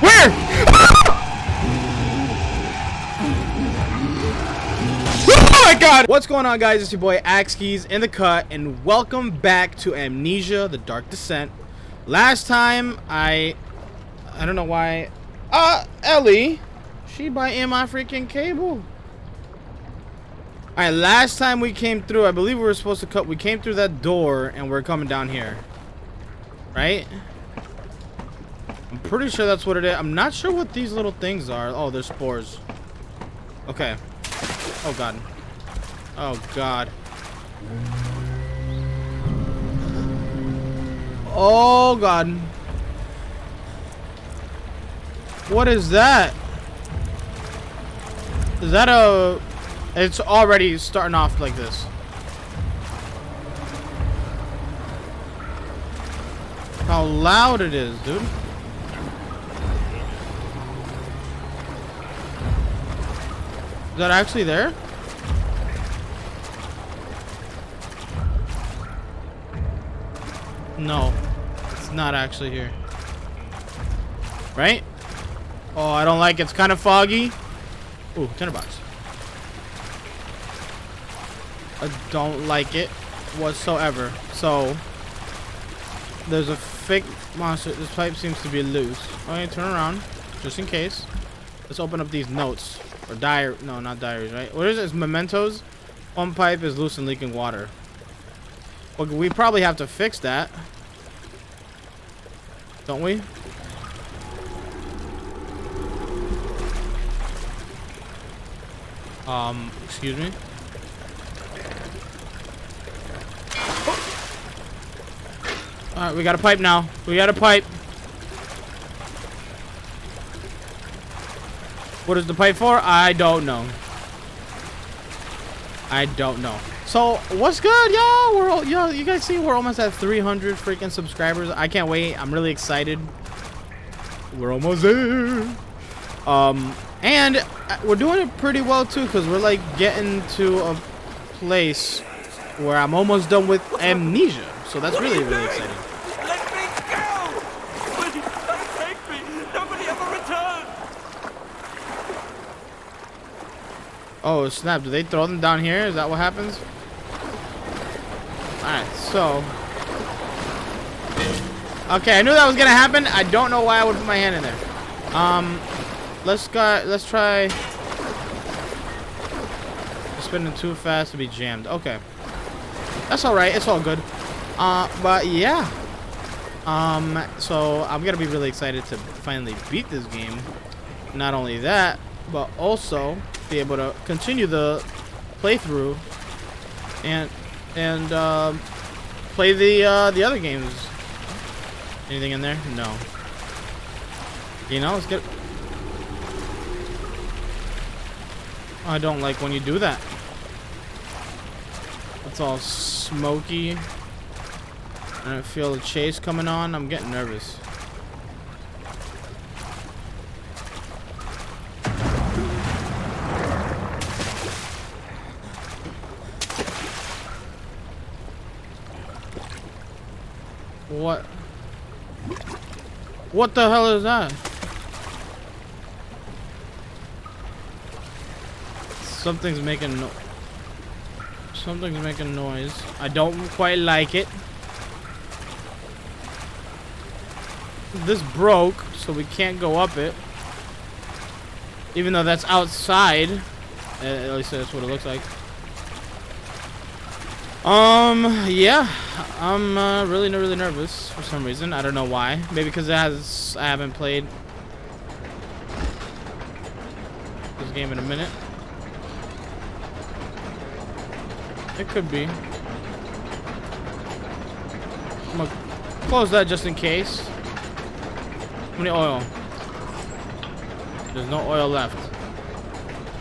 Where? Oh my god! What's going on, guys? It's your boy Axskis in the cut, and welcome back to Amnesia: The Dark Descent. Last time I don't know why. Ellie, she biting my freaking cable. Alright, last time we came through, I believe we were supposed to cut. We came through that door, and we're coming down here. Right? I'm pretty sure that's what it is. I'm not sure what these little things are. Oh, they're spores. Okay. Oh, God. Oh, God. Oh, God. What is that? Is that a... It's already starting off like this. How loud it is, dude. Is that actually there? No, it's not actually here. Right? Oh, I don't like it. It's kind of foggy. Ooh, tinderbox. I don't like it whatsoever. So, there's a fake monster. This pipe seems to be loose. Okay, turn around, just in case. Let's open up these notes. Or diary. No, not diaries, right? What is it? It's mementos. One pipe is loose and leaking water. Well, we probably have to fix that. Don't we? Excuse me. Alright, we got a pipe now. We got a pipe. What is the pipe for? I don't know. I don't know. So, what's good, y'all? Yo, you guys see we're almost at 300 freaking subscribers. I can't wait. I'm really excited. We're almost there. And we're doing it pretty well, too, because we're, like, getting to a place where I'm almost done with Amnesia. So, that's really, really exciting. Oh, snap. Do they throw them down here? Is that what happens? Alright, so... Okay, I knew that was gonna happen. I don't know why I would put my hand in there. Let's try... Spinning too fast to be jammed. Okay. That's alright. It's all good. But yeah. So I'm gonna be really excited to finally beat this game. Not only that, but also... be able to continue the playthrough and play the other games. Anything in there? No. You know, let's get... I don't like when you do that. It's all smoky. I feel the chase coming on. I'm getting nervous. What? What the hell is that? Something's making noise. I don't quite like it. This broke, so we can't go up it. Even though that's outside. At least that's what it looks like. Yeah, I'm really nervous for some reason. I don't know why. Maybe because I haven't played this game in a minute. It could be. I'm gonna close that just in case. How many oil? There's no oil left.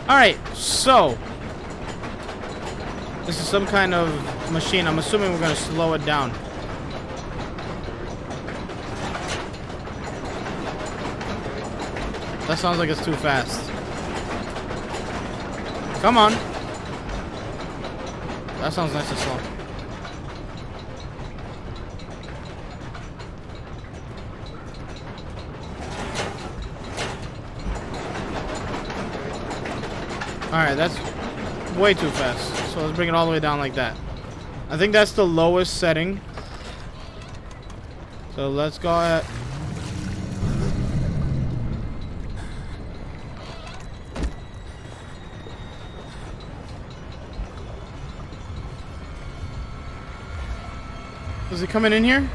Alright, so this is some kind of machine. I'm assuming we're gonna slow it down. That sounds like it's too fast. Come on. That sounds nice and slow. Alright, that's way too fast. So let's bring it all the way down like that. I think that's the lowest setting. So let's go ahead. Is it coming in here?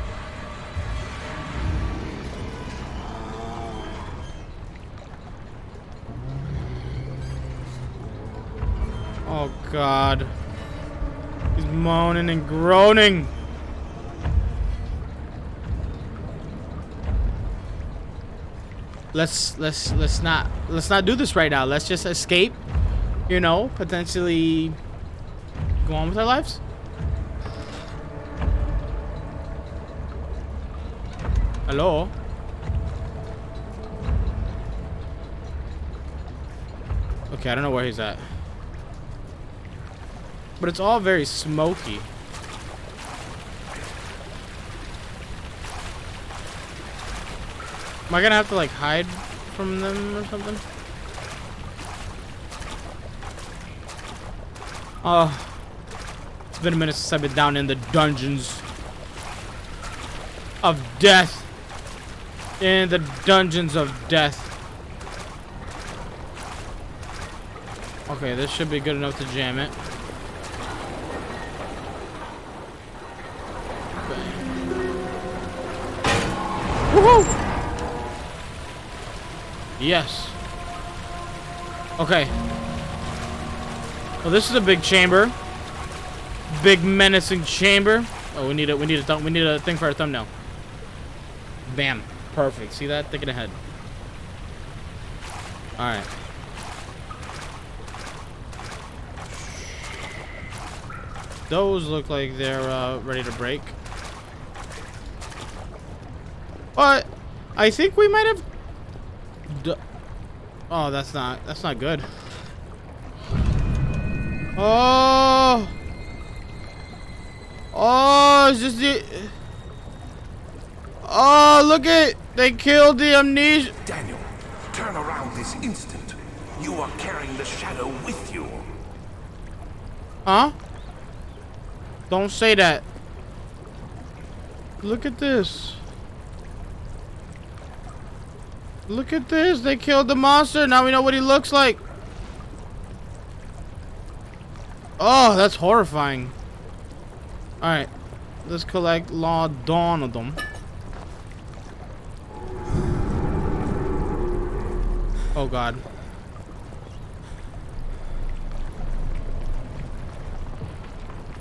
Oh God. He's moaning and groaning. Let's not do this right now. Let's just escape, you know, potentially go on with our lives. Hello? Okay, I don't know where he's at. But it's all very smoky. Am I gonna have to like hide from them or something? Oh, it's been a minute since I've been down in the dungeons of death. In the dungeons of death. Okay, this should be good enough to jam it. Woohoo! Yes. Okay. Well, this is a big chamber. Big menacing chamber. Oh, we need a thing for our thumbnail. Bam. Perfect. See that? Thinking ahead. All right. Those look like they're ready to break. But I think we might have. Oh, that's not good. Oh. Oh, is this the? Oh, look it! They killed the Amnesia. Daniel, turn around this instant. You are carrying the shadow with you. Huh? Don't say that. Look at this. Look at this. They killed the monster. Now we know what he looks like. Oh, that's horrifying. Alright. Let's collect Dawn of them. Oh God.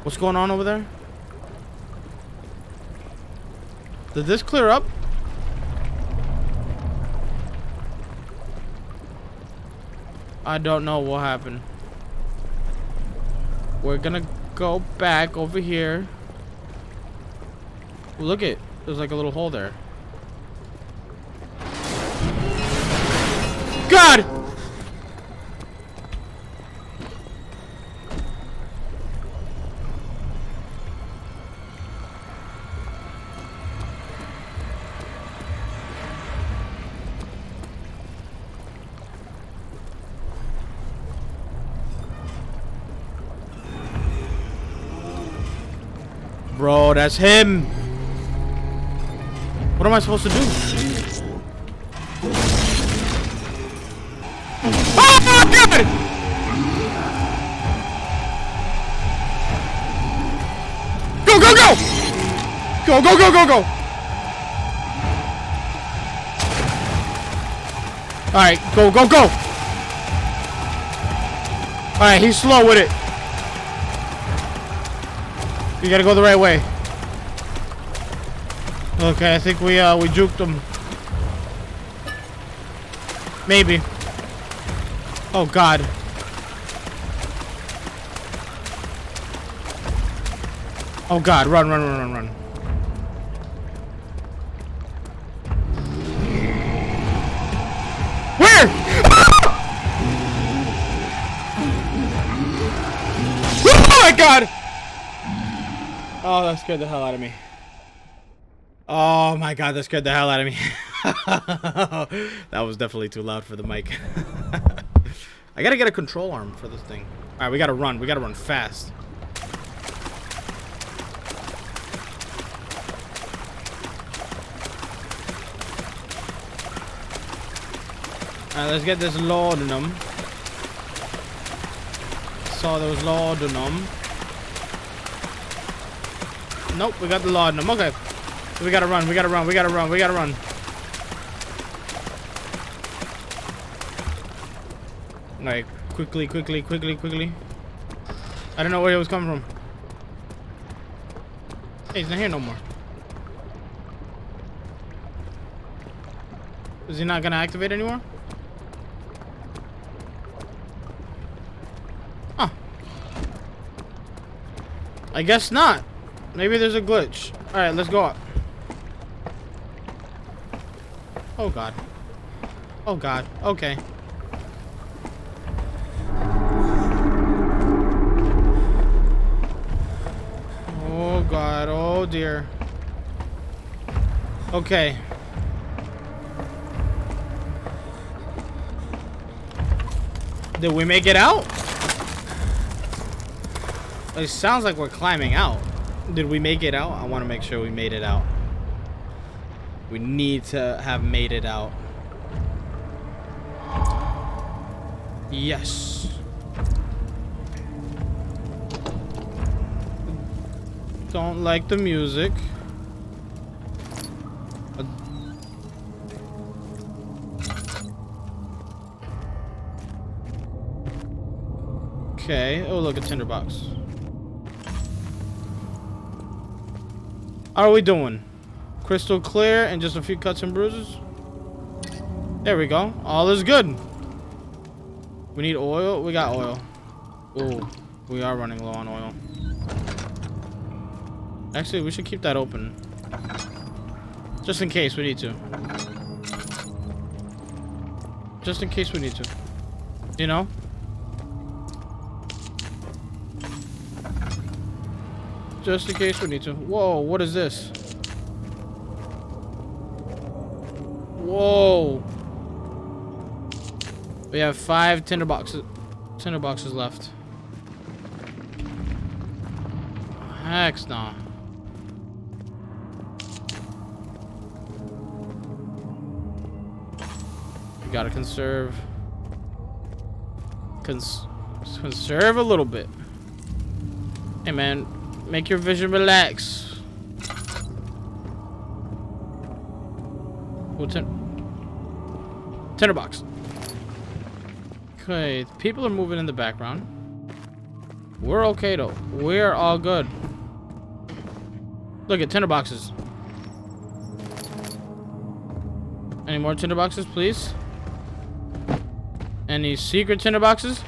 What's going on over there? Did this clear up? I don't know what happened. We're gonna go back over here. Look it. There's like a little hole there. God! Bro, that's him. What am I supposed to do? Oh my God! Go, go, go! Go, go, go, go, go! Alright, go, go, go! Alright, he's slow with it. You gotta go the right way. Okay, I think we juked him. Maybe. Oh God. Oh God, run, run, run, run, run. Where? Oh my God! Oh, that scared the hell out of me. Oh my God, that scared the hell out of me. That was definitely too loud for the mic. I gotta get a control arm for this thing. Alright, we gotta run. We gotta run fast. Alright, let's get this laudanum. Saw there was laudanum. Nope, we got the laudanum. Okay. We gotta run, we gotta run, we gotta run, we gotta run. Alright, quickly, quickly, quickly, quickly. I don't know where he was coming from. Hey, he's not here no more. Is he not gonna activate anymore? Huh. I guess not. Maybe there's a glitch. Alright, let's go up. Oh god. Oh god. Okay. Oh god. Oh dear. Okay. Did we make it out? It sounds like we're climbing out. Did we make it out? I want to make sure we made it out. We need to have made it out. Yes. Don't like the music. Okay. Oh, look, a tinderbox. How are we doing? Crystal clear and just a few cuts and bruises. There we go. All is good. We need oil. We got oil. Oh, we are running low on oil. Actually, we should keep that open. Just in case we need to. Just in case we need to. You know? Just in case we need to. Whoa, what is this? Whoa. We have 5 tinderboxes left. Heck no. We gotta conserve. Conserve a little bit. Hey man, make your vision relax. Oh, tinderbox. Okay, people are moving in the background. We're okay though. We're all good. Look at tinderboxes. Any more tinderboxes, please? Any secret tinderboxes?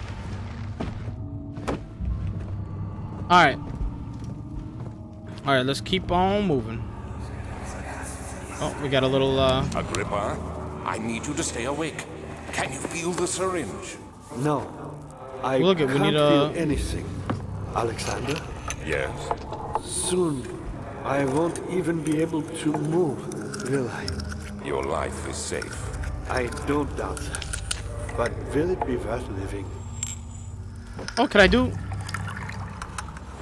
Alright. Alright, let's keep on moving. Oh, we got a little, Agrippa, I need you to stay awake. Can you feel the syringe? No. I Look at, we can't need feel anything. Alexander? Yes. Soon, I won't even be able to move, will I? Your life is safe. I don't doubt that. But will it be worth living? Oh, can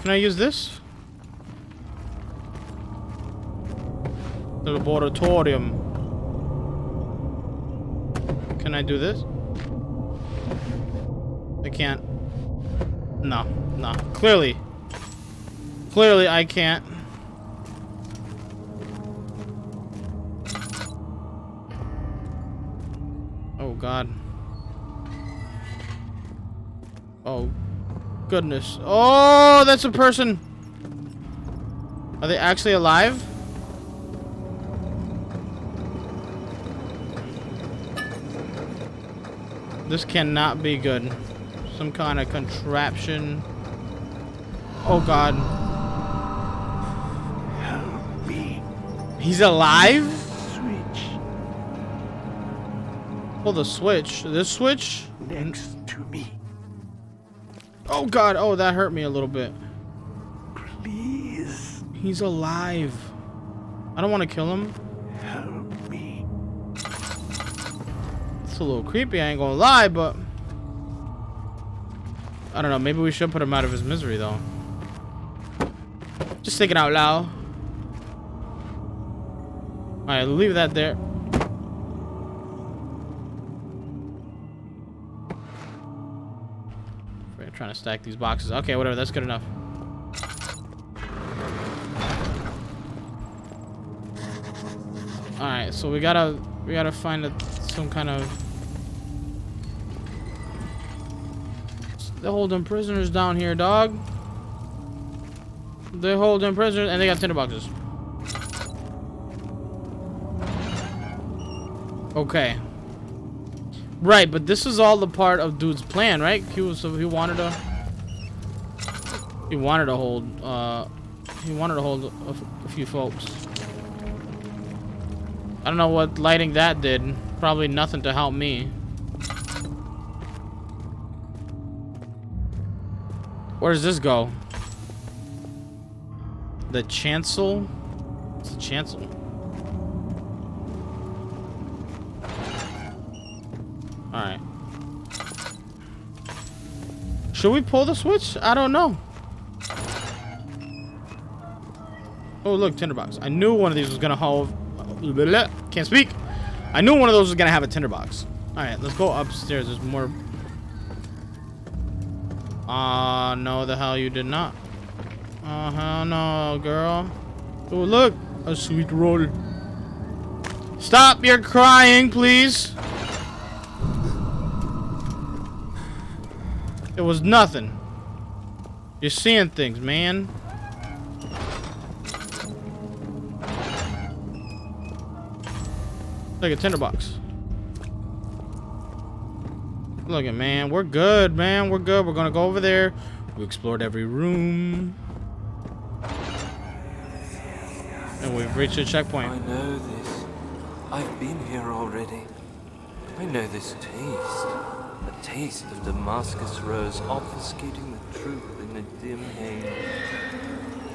I use this? The laboratorium. Can I do this? I can't. No. Clearly I can't. Oh God. Oh goodness. Oh, that's a person. Are they actually alive? This cannot be good. Some kind of contraption. Oh God. Help me. He's alive? Switch Oh, the switch. This switch? next to me. Oh God. Oh, that hurt me a little bit. Please He's alive. I don't want to kill him. help me. It's a little creepy, I ain't gonna lie, but I don't know. Maybe we should put him out of his misery, though. Just thinking out loud. All right, leave that there. We're trying to stack these boxes. Okay, whatever. That's good enough. All right, so we gotta find some kind of. They hold them prisoners down here, dog. They hold them prisoners, and they got tinder boxes. Okay. Right, but this is all the part of dude's plan, right? He wanted to hold a few folks. I don't know what lighting that did. Probably nothing to help me. Where does this go? The chancel? What's the chancel? Alright. Should we pull the switch? I don't know. Oh, look, tinderbox. I knew one of these was gonna hold. Can't speak. I knew one of those was gonna have a tinderbox. Alright, let's go upstairs. There's more. No, the hell you did not. Oh, hell no, girl. Oh, look. A sweet roll. Stop your crying, please. It was nothing. You're seeing things, man. Like a tinderbox. Look at, man. We're good, man. We're good. We're gonna go over there. We explored every room. And we've reached a checkpoint. I know this. I've been here already. I know this taste. A taste of Damascus rose obfuscating the truth in a dim haze.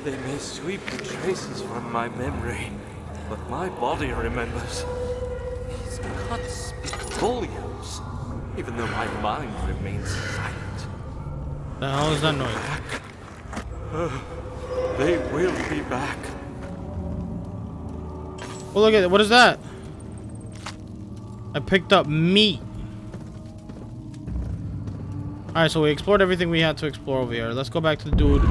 They may sweep the traces from my memory, but my body remembers. These cuts speak volumes, even though my mind remains silent. The hell is that noise? They will be back. Oh, look at it. What is that? I picked up meat. Alright, so we explored everything we had to explore over here. Let's go back to the dude.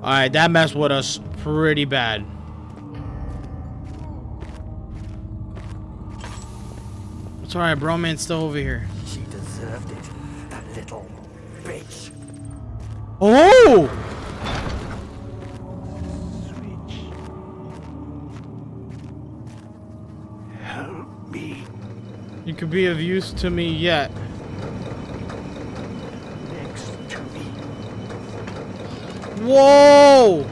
Alright, that messed with us pretty bad. It's alright, bro, man's still over here. She deserved it, that little bitch. Oh! Switch. Help me. You could be of use to me yet. Next to me. Whoa!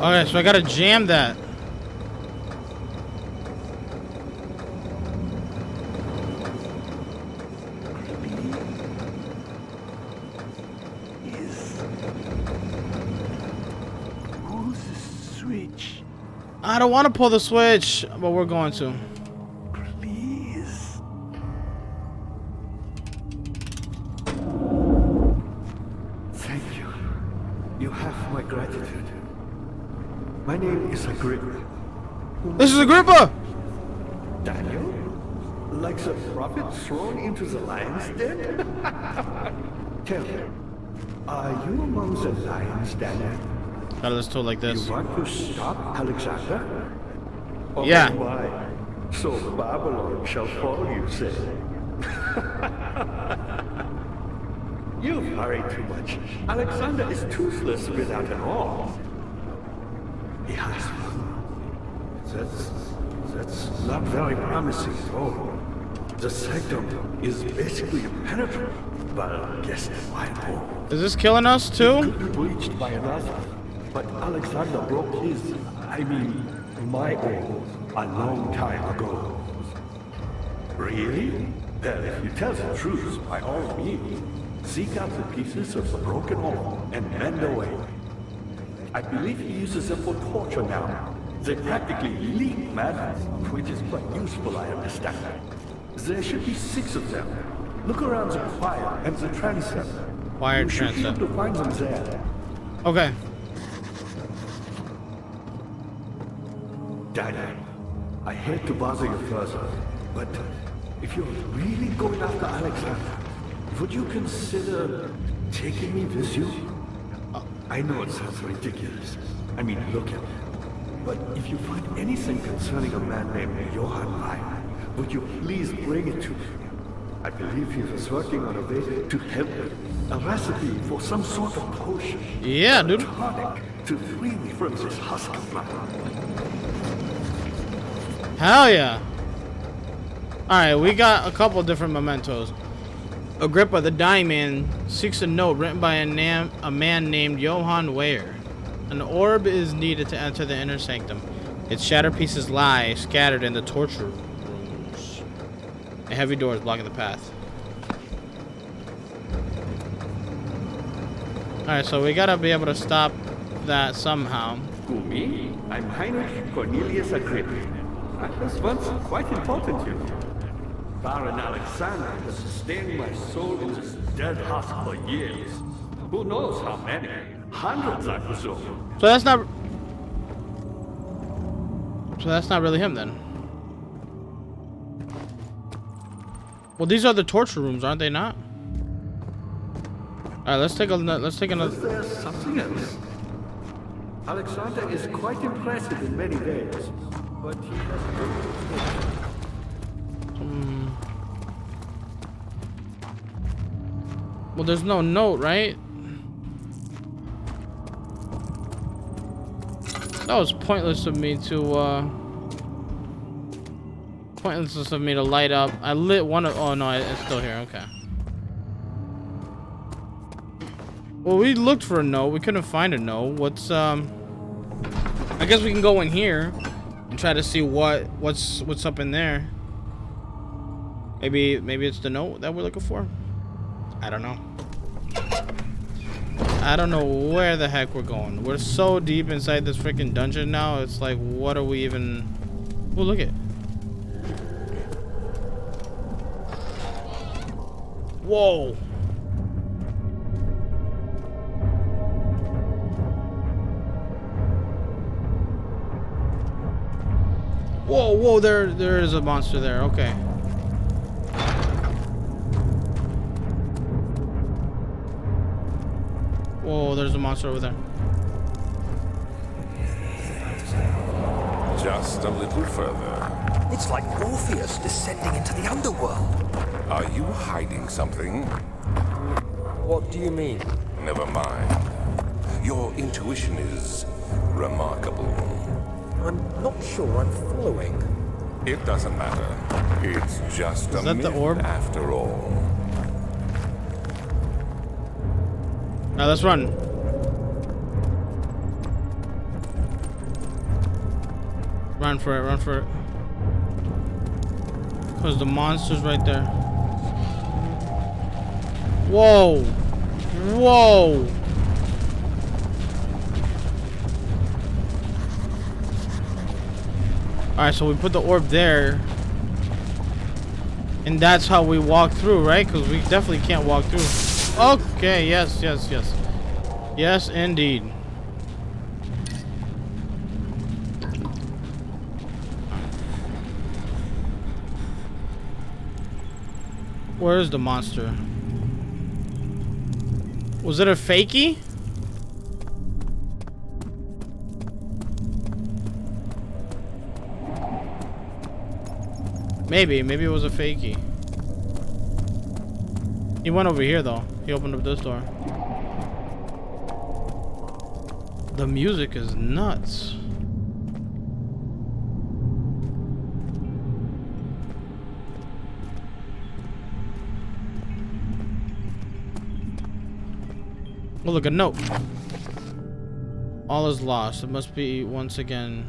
Okay, so I gotta jam that. Who's the switch? I don't want to pull the switch, but we're going to. Please. Thank you. You have my gratitude. My name is Agrippa. This is Agrippa! Daniel? Like the prophet thrown into the lion's den? Tell me, are you among the lions, Daniel? Gotta listen to it like this. You want to stop Alexander? Oh, Yeah. Why? So Babylon shall fall, you say? You've hurried too much. Alexander is toothless without an arm. He has one. That's not very promising at all. The sanctum is basically impenetrable, but guess why not? Is this killing us too? Could be breached by another. But Alexander broke his, my orb a long time ago. Really? Well, if you tell the truth, by all means, seek out the pieces of the broken orb and mend away. I believe he uses them for torture now. They practically leak madness, which is quite useful, I understand. There should be 6 of them. Look around the choir and the transept. Choir You should be able transept. to find them there. Okay. Daniel, I hate to bother you further, but if you're really going after Alexander, would you consider taking me with you? I know it sounds ridiculous. Look at me. But if you find anything concerning a man named Johann Weyer, would you please bring it to me? I believe he was working on a way to help me. A recipe for some sort of potion. Yeah, dude. Tonic to free me from this husk of mine. Hell yeah. Alright, we got a couple different mementos. Agrippa, the dying man, seeks a note written by a man named Johann Weyer. An orb is needed to enter the inner sanctum. Its shattered pieces lie scattered in the torture rooms. A heavy door is blocking the path. Alright, so we gotta be able to stop that somehow. Who, me? I'm Heinrich Cornelius Agrippa. I was once quite important, you know. Baron Alexander has sustained my soul in this dead husk for years. Who knows how many? Hundreds, I presume. So that's not... So that's not really him then. Well, these are the torture rooms, aren't they not? Alright, let's take another... Is there something else? Alexander is quite impressive in many ways, but he has... Well, there's no note, right? That was pointless of me to, pointless of me to light up. I lit one of... Oh, no, it's still here. Okay. Well, we looked for a note. We couldn't find a note. What's, I guess we can go in here and try to see what's up in there. Maybe it's the note that we're looking for. I don't know. I don't know where the heck we're going. We're so deep inside this freaking dungeon now. It's like, what are we even... Oh, look it. Whoa. Whoa, there is a monster there. Okay. Whoa, there's a monster over there. Just a little further. It's like Orpheus descending into the underworld. Are you hiding something? What do you mean? Never mind. Your intuition is remarkable. I'm not sure I'm following. It doesn't matter. It's just a that the myth orb? after all. Now let's run. Run for it, run for it. Because the monster's right there. Whoa. Whoa. Alright, so we put the orb there. And that's how we walk through, right? Because we definitely can't walk through. Okay, yes. Yes, indeed. Where is the monster? Was it a fakie? Maybe it was a fakie. He went over here though. He opened up this door. The music is nuts. Oh, look, a note. All is lost. It must be once again.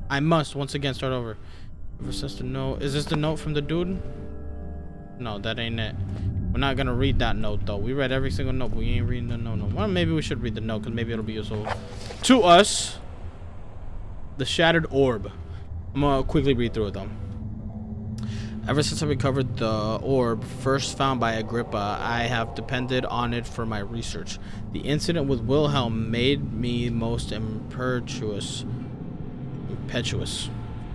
I must once again start over. Ever since the note. Is this the note from the dude? No, that ain't it. We're not gonna read that note though. We read every single note, but we ain't reading the note. Well, maybe we should read the note because maybe it'll be useful to us. The shattered orb. I'm gonna quickly read through it though. Ever since I recovered the orb first found by Agrippa, I have depended on it for my research. The incident with Wilhelm made me most impetuous.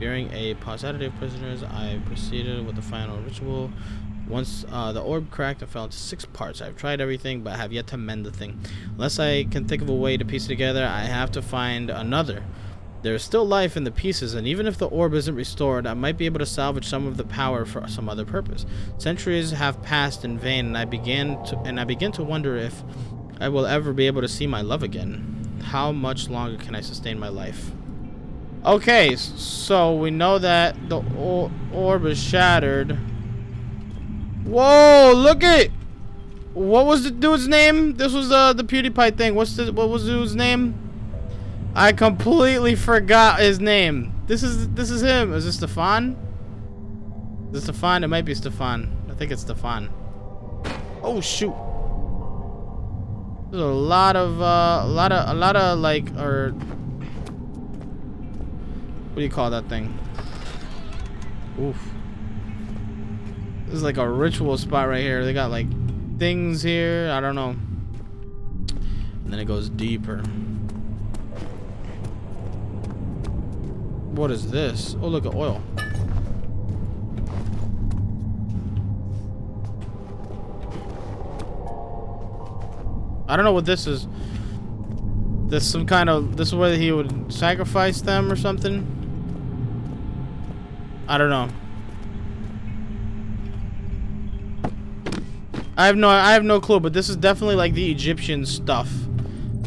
Fearing a paucity of prisoners, I proceeded with the final ritual. Once the orb cracked and fell into 6 parts. I've tried everything, but have yet to mend the thing. Unless I can think of a way to piece it together, I have to find another. There is still life in the pieces, and even if the orb isn't restored, I might be able to salvage some of the power for some other purpose. Centuries have passed in vain, and I begin to wonder if I will ever be able to see my love again. How much longer can I sustain my life? Okay, so we know that the orb is shattered. Whoa, look it! What was the dude's name? This was the PewDiePie thing. What was the dude's name? I completely forgot his name. This is him. Is this Stefan? Is this Stefan? It might be Stefan. I think it's Stefan. Oh shoot. There's a lot of like, or what do you call that thing? Oof. This is like a ritual spot right here. They got like things here. I don't know. And then it goes deeper. What is this? Oh, look at oil. I don't know what this is. This some kind of, this is where he would sacrifice them or something. I don't know. I have no clue, but this is definitely like the Egyptian stuff.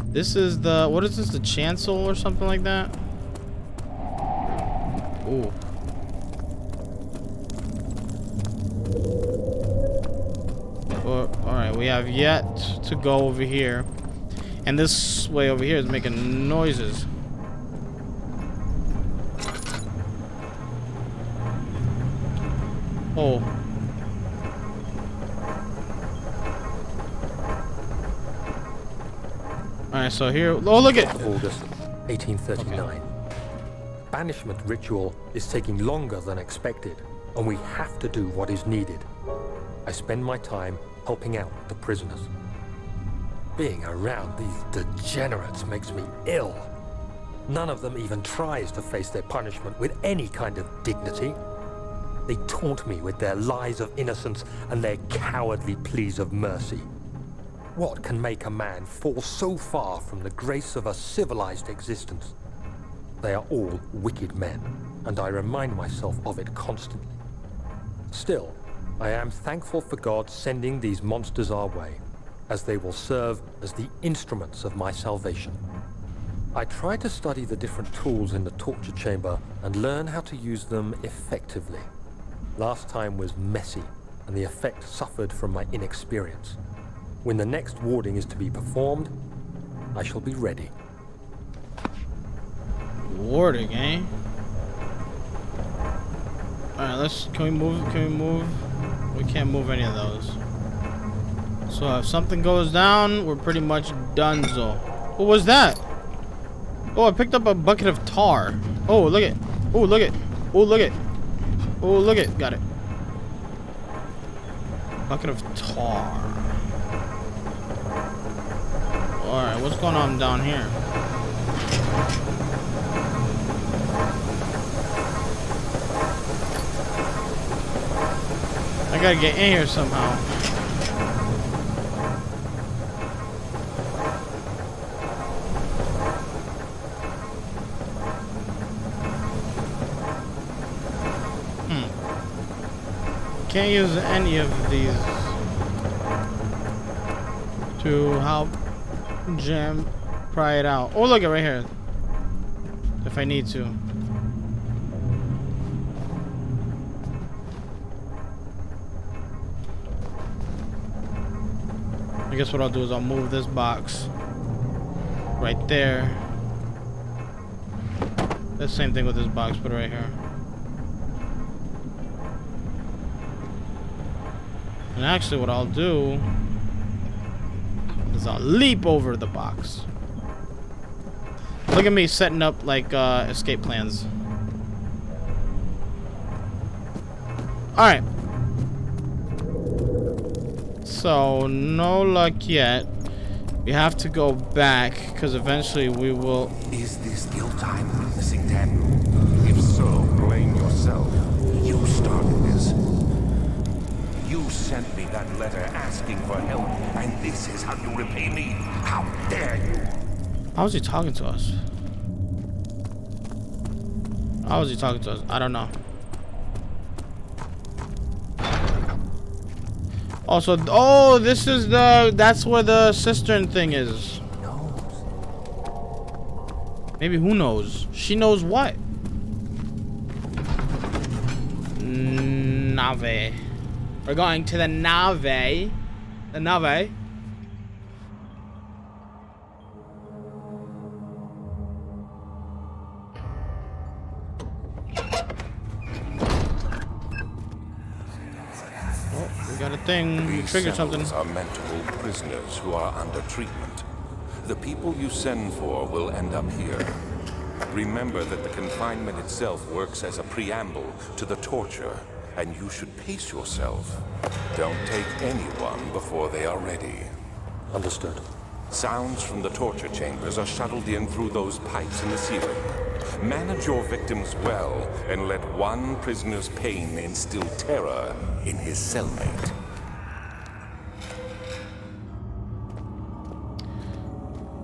This is the, what is this, the chancel or something like that? Ooh. Alright, we have yet to go over here. And this way over here is making noises. Oh. Alright, so here, oh look at August 1839. Okay. Banishment ritual is taking longer than expected, and we have to do what is needed. I spend my time helping out the prisoners. Being around these degenerates makes me ill. None of them even tries to face their punishment with any kind of dignity. They taunt me with their lies of innocence and their cowardly pleas of mercy. What can make a man fall so far from the grace of a civilized existence? They are all wicked men, and I remind myself of it constantly. Still, I am thankful for God sending these monsters our way, as they will serve as the instruments of my salvation. I try to study the different tools in the torture chamber and learn how to use them effectively. Last time was messy, and the effect suffered from my inexperience. When the next warding is to be performed, I shall be ready. warding, eh? Alright, can we move? We can't move any of those. So if something goes down, we're pretty much donezo. What was that? Oh, I picked up a bucket of tar. Oh, look it. Oh, look it. Oh, look it. Oh, look it. Got it. Bucket of tar. Alright, what's going on down here? I gotta get in here somehow. Can't use any of these to help Jim pry it out. Oh, look it right here. If I need to. I guess what I'll do is I'll move this box right there. The same thing with this box, put it right here. And actually what I'll do is I'll leap over the box. Look at me setting up like escape plans. Alright. So no luck yet. We have to go back because eventually we will. Is this guilt I'm witnessing then? If so, blame yourself. You started this. You sent me that letter asking for help, and this is how you repay me? How dare you? How is he talking to us? How is he talking to us? I don't know. Also, oh, this is that's where the cistern thing is. Maybe who knows? She knows what? Nave. We're going to the Nave. The Nave. We got a thing. We These triggered cells something. are meant to hold prisoners who are under treatment. The people you send for will end up here. Remember that the confinement itself works as a preamble to the torture, and you should pace yourself. Don't take anyone before they are ready. Understood. Sounds from the torture chambers are shuttled in through those pipes in the ceiling. Manage your victims well, and let one prisoner's pain instill terror in his cellmate.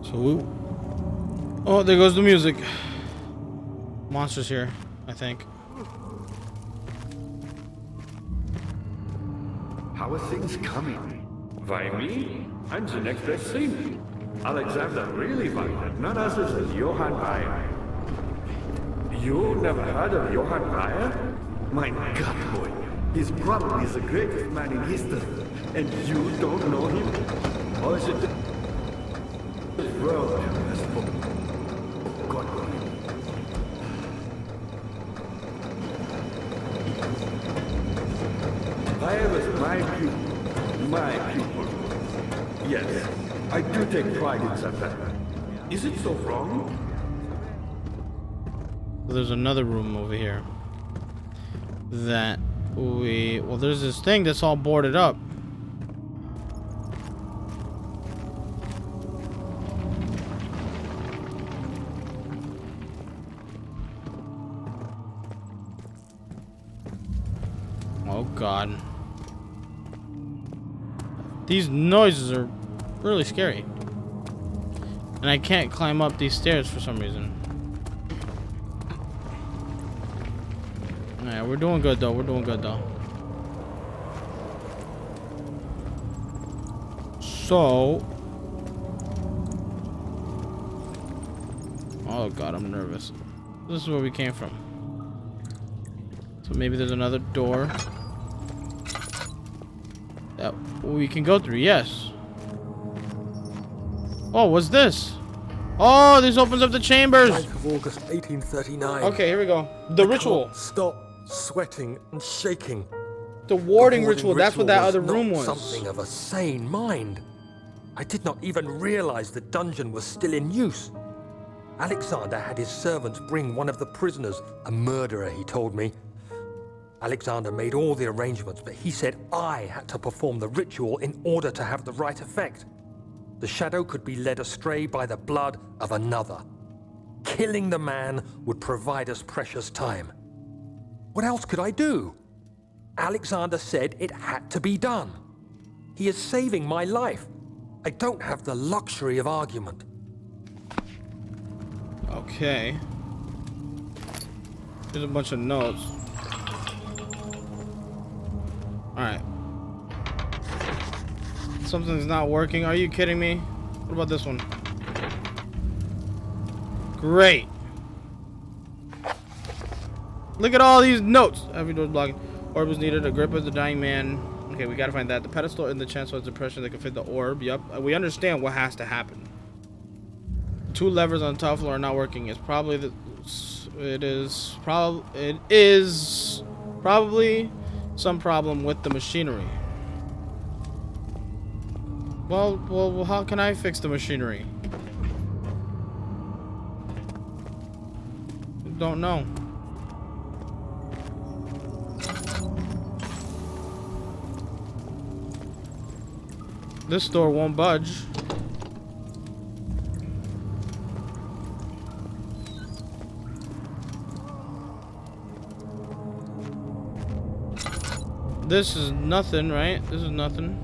So, oh, there goes the music. Monsters here, I think. How are things coming? Why me? I'm the next best thing. Alexander really wanted none other than Johann Breyer. You never heard of Johann Breyer? My God, boy. He's probably the greatest man in history. And you don't know him? Or is it the world has forgotten him? Breyer was my pupil. My pupil. Yes, I do take pride in that fact. Is it so wrong? There's another room over here that well, there's this thing that's all boarded up. Oh God. These noises are really scary. And I can't climb up these stairs for some reason. Alright, we're doing good though. We're doing good though. So. Oh God, I'm nervous. This is where we came from. So maybe there's another door that we can go through. Yes. Oh, what's this? Oh, this opens up the chambers. 9th of August, 1839. Okay, here we go. The ritual. Can't stop sweating and shaking. The warding ritual. That's what that other room was. Something of a sane mind. I did not even realize the dungeon was still in use. Alexander had his servants bring one of the prisoners, a murderer, he told me. Alexander made all the arrangements, but he said I had to perform the ritual in order to have the right effect. The shadow could be led astray by the blood of another. Killing the man would provide us precious time. What else could I do? Alexander said it had to be done. He is saving my life. I don't have the luxury of argument. Okay. There's a bunch of notes. Alright. Something's not working. Are you kidding me? What about this one? Great. Look at all these notes. Every door's blocking. Orb was needed. A grip of the dying man. Okay, we gotta find that. The pedestal in the chancellor's depression that can fit the orb. Yup. We understand what has to happen. Two levers on the top floor are not working. It's probably the It is probably some problem with the machinery. Well, how can I fix the machinery? Don't know. This door won't budge. This is nothing, right? This is nothing.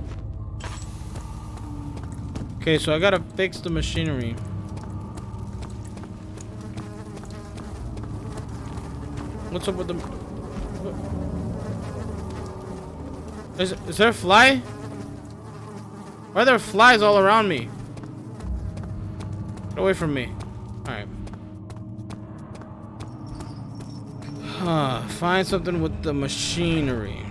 Okay, so I gotta fix the machinery. What's up with the... Is there a fly? Why are there flies all around me? Get away from me. Alright. Find something with the machinery.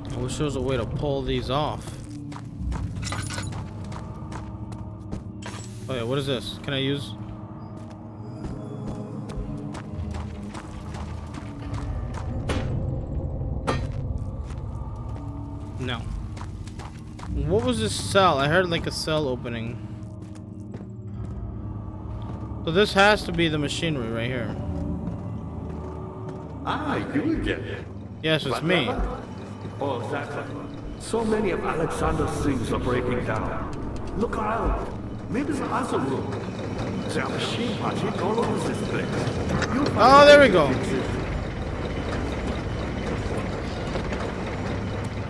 I wish there was a way to pull these off. Oh yeah, what is this? Can I use? No. What was this cell? I heard like a cell opening. So this has to be the machinery right here. Ah, you again. Yes, it's me. Oh, that's it. So many of Alexander's things are breaking down. Look around. Maybe it's another room. There are machine parts all over this place. Oh, there we go.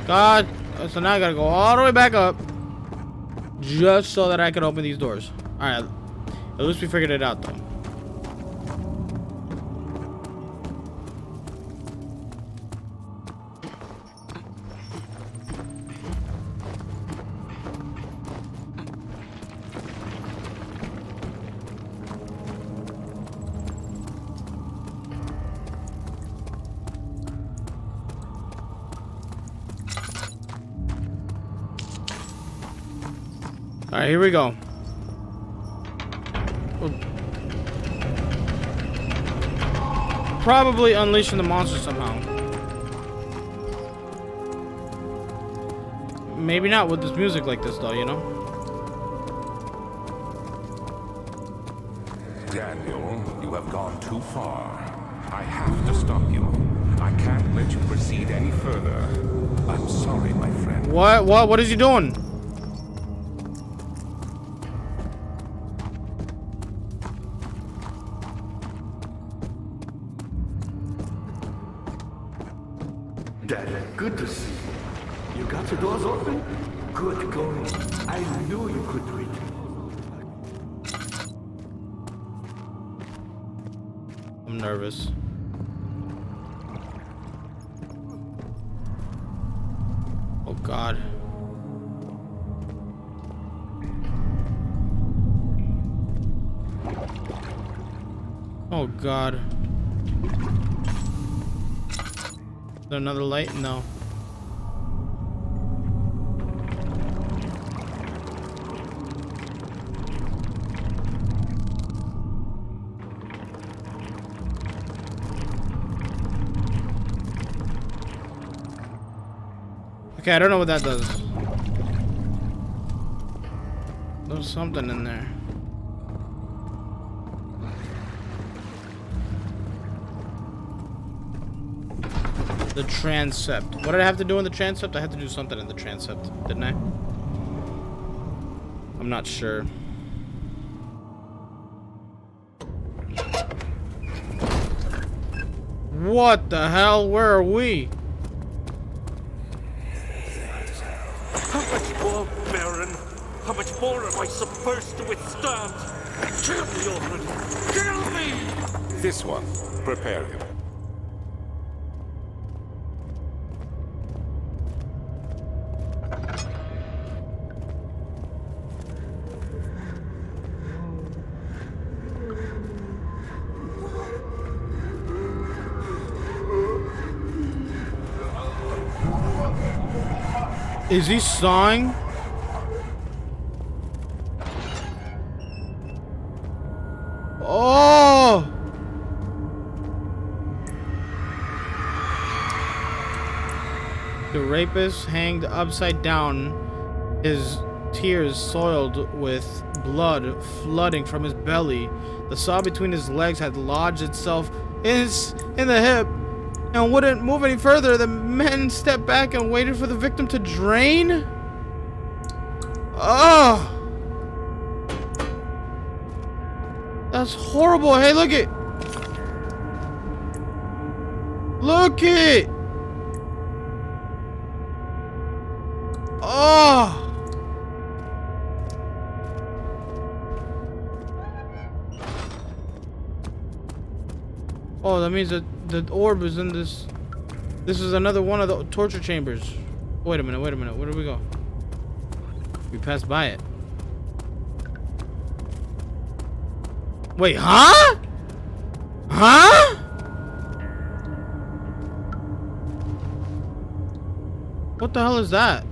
God, so now I gotta go all the way back up just so that I can open these doors. Alright, at least we figured it out though. Alright, here we go. Probably unleashing the monster somehow. Maybe not with this music like this though, you know? Daniel, you have gone too far. I have to stop you. I can't let you proceed any further. I'm sorry, my friend. What is he doing? Dad, good to see you. You got the doors open? Good going. I knew you could do it. I'm nervous. Oh God. Oh God. Is there another light? No. Okay, I don't know what that does. There's something in there. The transept. What did I have to do in the transept? I had to do something in the transept, didn't I? I'm not sure. What the hell? Where are we? How much more, Baron? How much more am I supposed to withstand? Kill me already! Kill me! This one. Prepare him. Is he sawing? Oh! The rapist hanged upside down, his tears soiled with blood flooding from his belly. The saw between his legs had lodged itself in the hip and wouldn't move any further. The men stepped back and waited for the victim to drain. Oh! That's horrible. Hey, look it. Look it. Oh. Oh, that means that the orb is in this. This is another one of the torture chambers. Wait a minute. Wait a minute. Where do we go? We passed by it. Wait, huh? Huh? What the hell is that?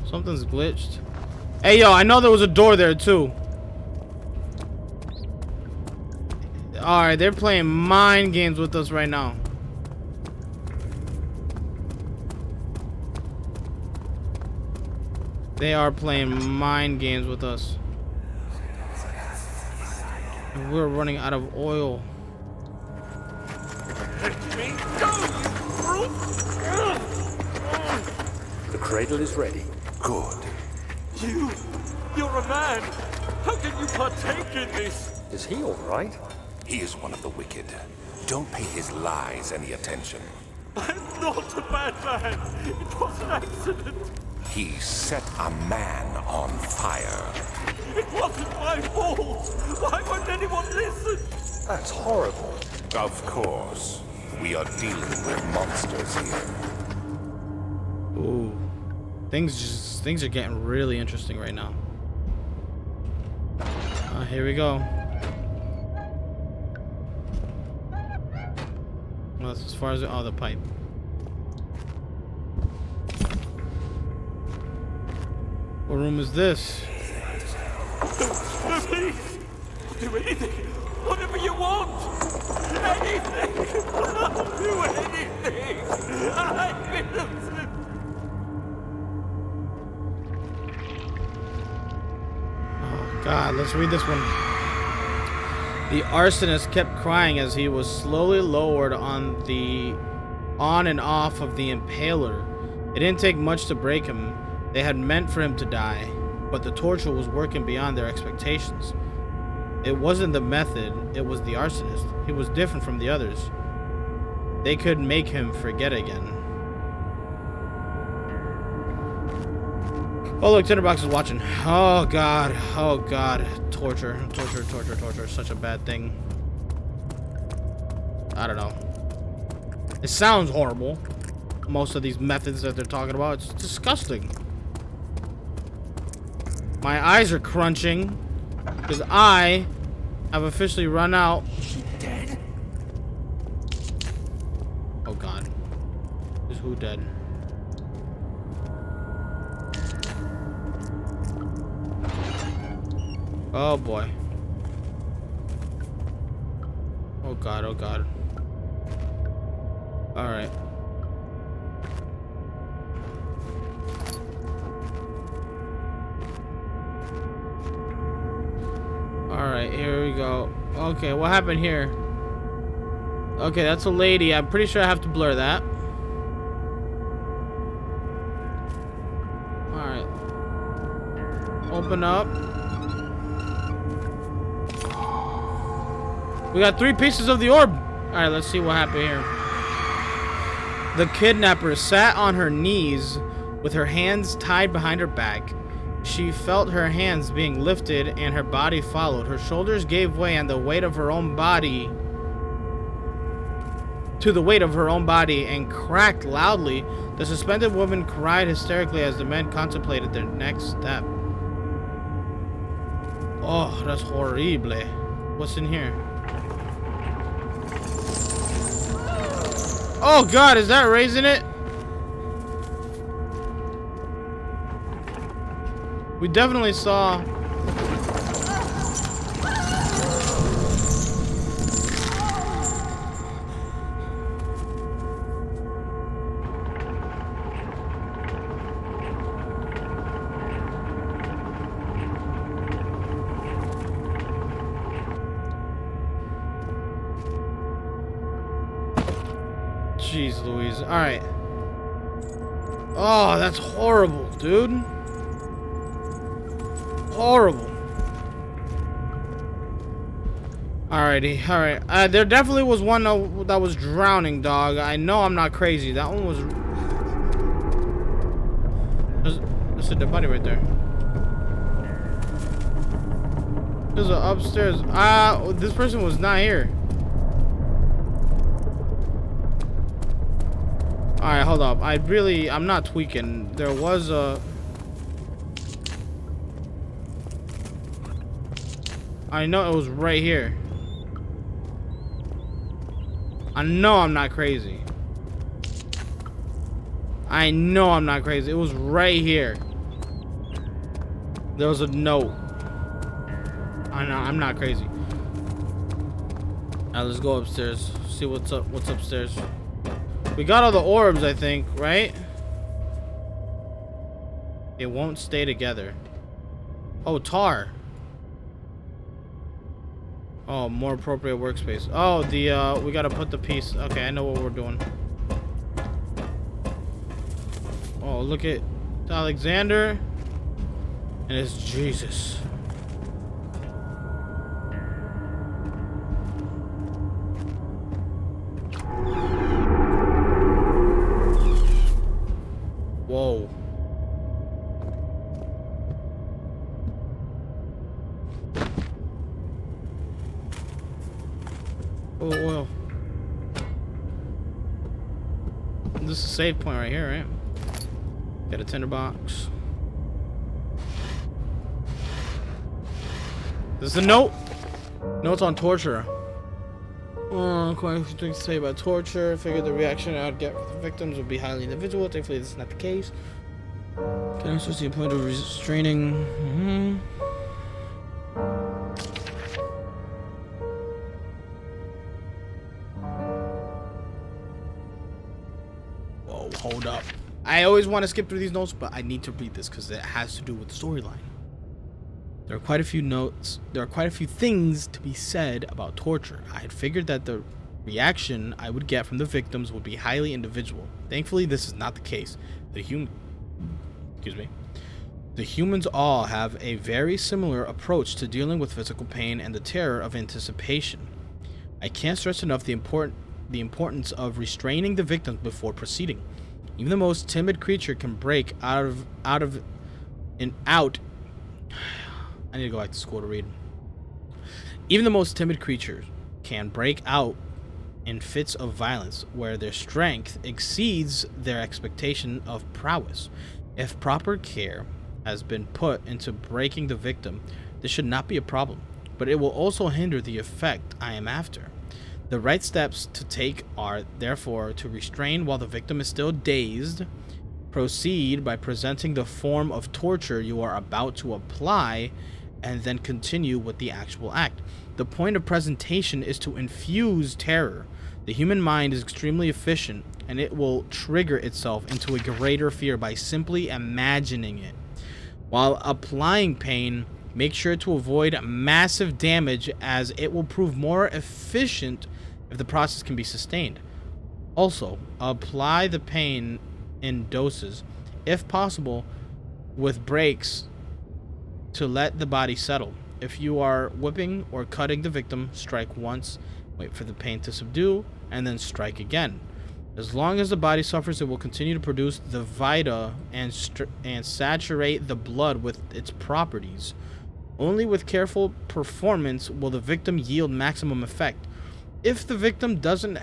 Something's glitched. Hey, yo, I know there was a door there, too. Alright, they're playing mind games with us right now. They are playing mind games with us. And we're running out of oil. Let me go, you brute! The cradle is ready. Good. You're a man. How can you partake in this? Is he all right? He is one of the wicked. Don't pay his lies any attention. I'm not a bad man. It was an accident. He set a man on fire. It wasn't my fault. Why won't anyone listen? That's horrible. Of course. We are dealing with monsters here. Ooh. Things are getting really interesting right now. Here we go. Well, that's as far as the pipe. What room is this? No, please. Do anything. Whatever you want. Anything. I'll do anything. I'm innocent. Oh, God, let's read this one. The arsonist kept crying as he was slowly lowered on and off of the impaler. It didn't take much to break him. They had meant for him to die, but the torture was working beyond their expectations. It wasn't the method, it was the arsonist. He was different from the others. They could make him forget again. Oh look, Tinderbox is watching. Oh god, oh god. Torture, torture, torture, torture. Such a bad thing. I don't know. It sounds horrible. Most of these methods that they're talking about, it's disgusting. My eyes are crunching because I have officially run out. Is she dead? Oh god. Is who dead? Oh boy. Oh god, oh god. Alright. Alright, here we go. Okay, what happened here? Okay, that's a lady. I'm pretty sure I have to blur that. Alright. Open up. We got 3 pieces of the orb. Alright, let's see what happened here. The kidnapper sat on her knees with her hands tied behind her back. She felt her hands being lifted and her body followed. Her shoulders gave way and the weight of her own body to the weight of her own body and cracked loudly. The suspended woman cried hysterically as the men contemplated their next step. Oh, that's horrible. What's in here? Oh god, is that raising it? We definitely saw. Jeez Louise. Alright. Oh, that's horrible, dude. Horrible. Alrighty, alright. There definitely was one that was drowning, dog. I know I'm not crazy. That one was... There's a dead body right there. There's a upstairs. This person was not here. Alright, hold up. I'm not tweaking. There was a... I know it was right here. I know I'm not crazy. I know I'm not crazy. It was right here. There was a note. I know, I'm not crazy. Alright, let's go upstairs. See what's upstairs. We got all the orbs, I think, right? They won't stay together. Oh, tar. Oh, more appropriate workspace. Oh, we gotta put the piece. Okay, I know what we're doing. Oh, look at Alexander. And it's Jesus. Whoa. Oh, well. This is a save point right here, right? Got a tinderbox. This is a note. Notes on torture. Quite a few things to say about torture. I figured the reaction I would get from the victims would be highly individual. Thankfully, this is not the case. Can I see a point of restraining? Whoa, hold up. I always want to skip through these notes, but I need to read this because it has to do with the storyline. There are quite a few notes. There are quite a few things to be said about torture. I had figured that the reaction I would get from the victims would be highly individual. Thankfully, this is not the case. The humans all have a very similar approach to dealing with physical pain and the terror of anticipation. I can't stress enough the importance of restraining the victims before proceeding. Even the most timid creature can break out. I need to go back to school to read. Even the most timid creatures can break out in fits of violence where their strength exceeds their expectation of prowess. If proper care has been put into breaking the victim, this should not be a problem, but it will also hinder the effect I am after. The right steps to take are, therefore, to restrain while the victim is still dazed. Proceed by presenting the form of torture you are about to apply, and then continue with the actual act. The point of presentation is to infuse terror. The human mind is extremely efficient, and it will trigger itself into a greater fear by simply imagining it. While applying pain, make sure to avoid massive damage, as it will prove more efficient if the process can be sustained. Also, apply the pain in doses, if possible, with breaks to let the body settle. If you are whipping or cutting the victim, strike once, wait for the pain to subdue, and then strike again. As long as the body suffers, it will continue to produce the vita and saturate the blood with its properties. Only with careful performance will the victim yield maximum effect. If the victim doesn't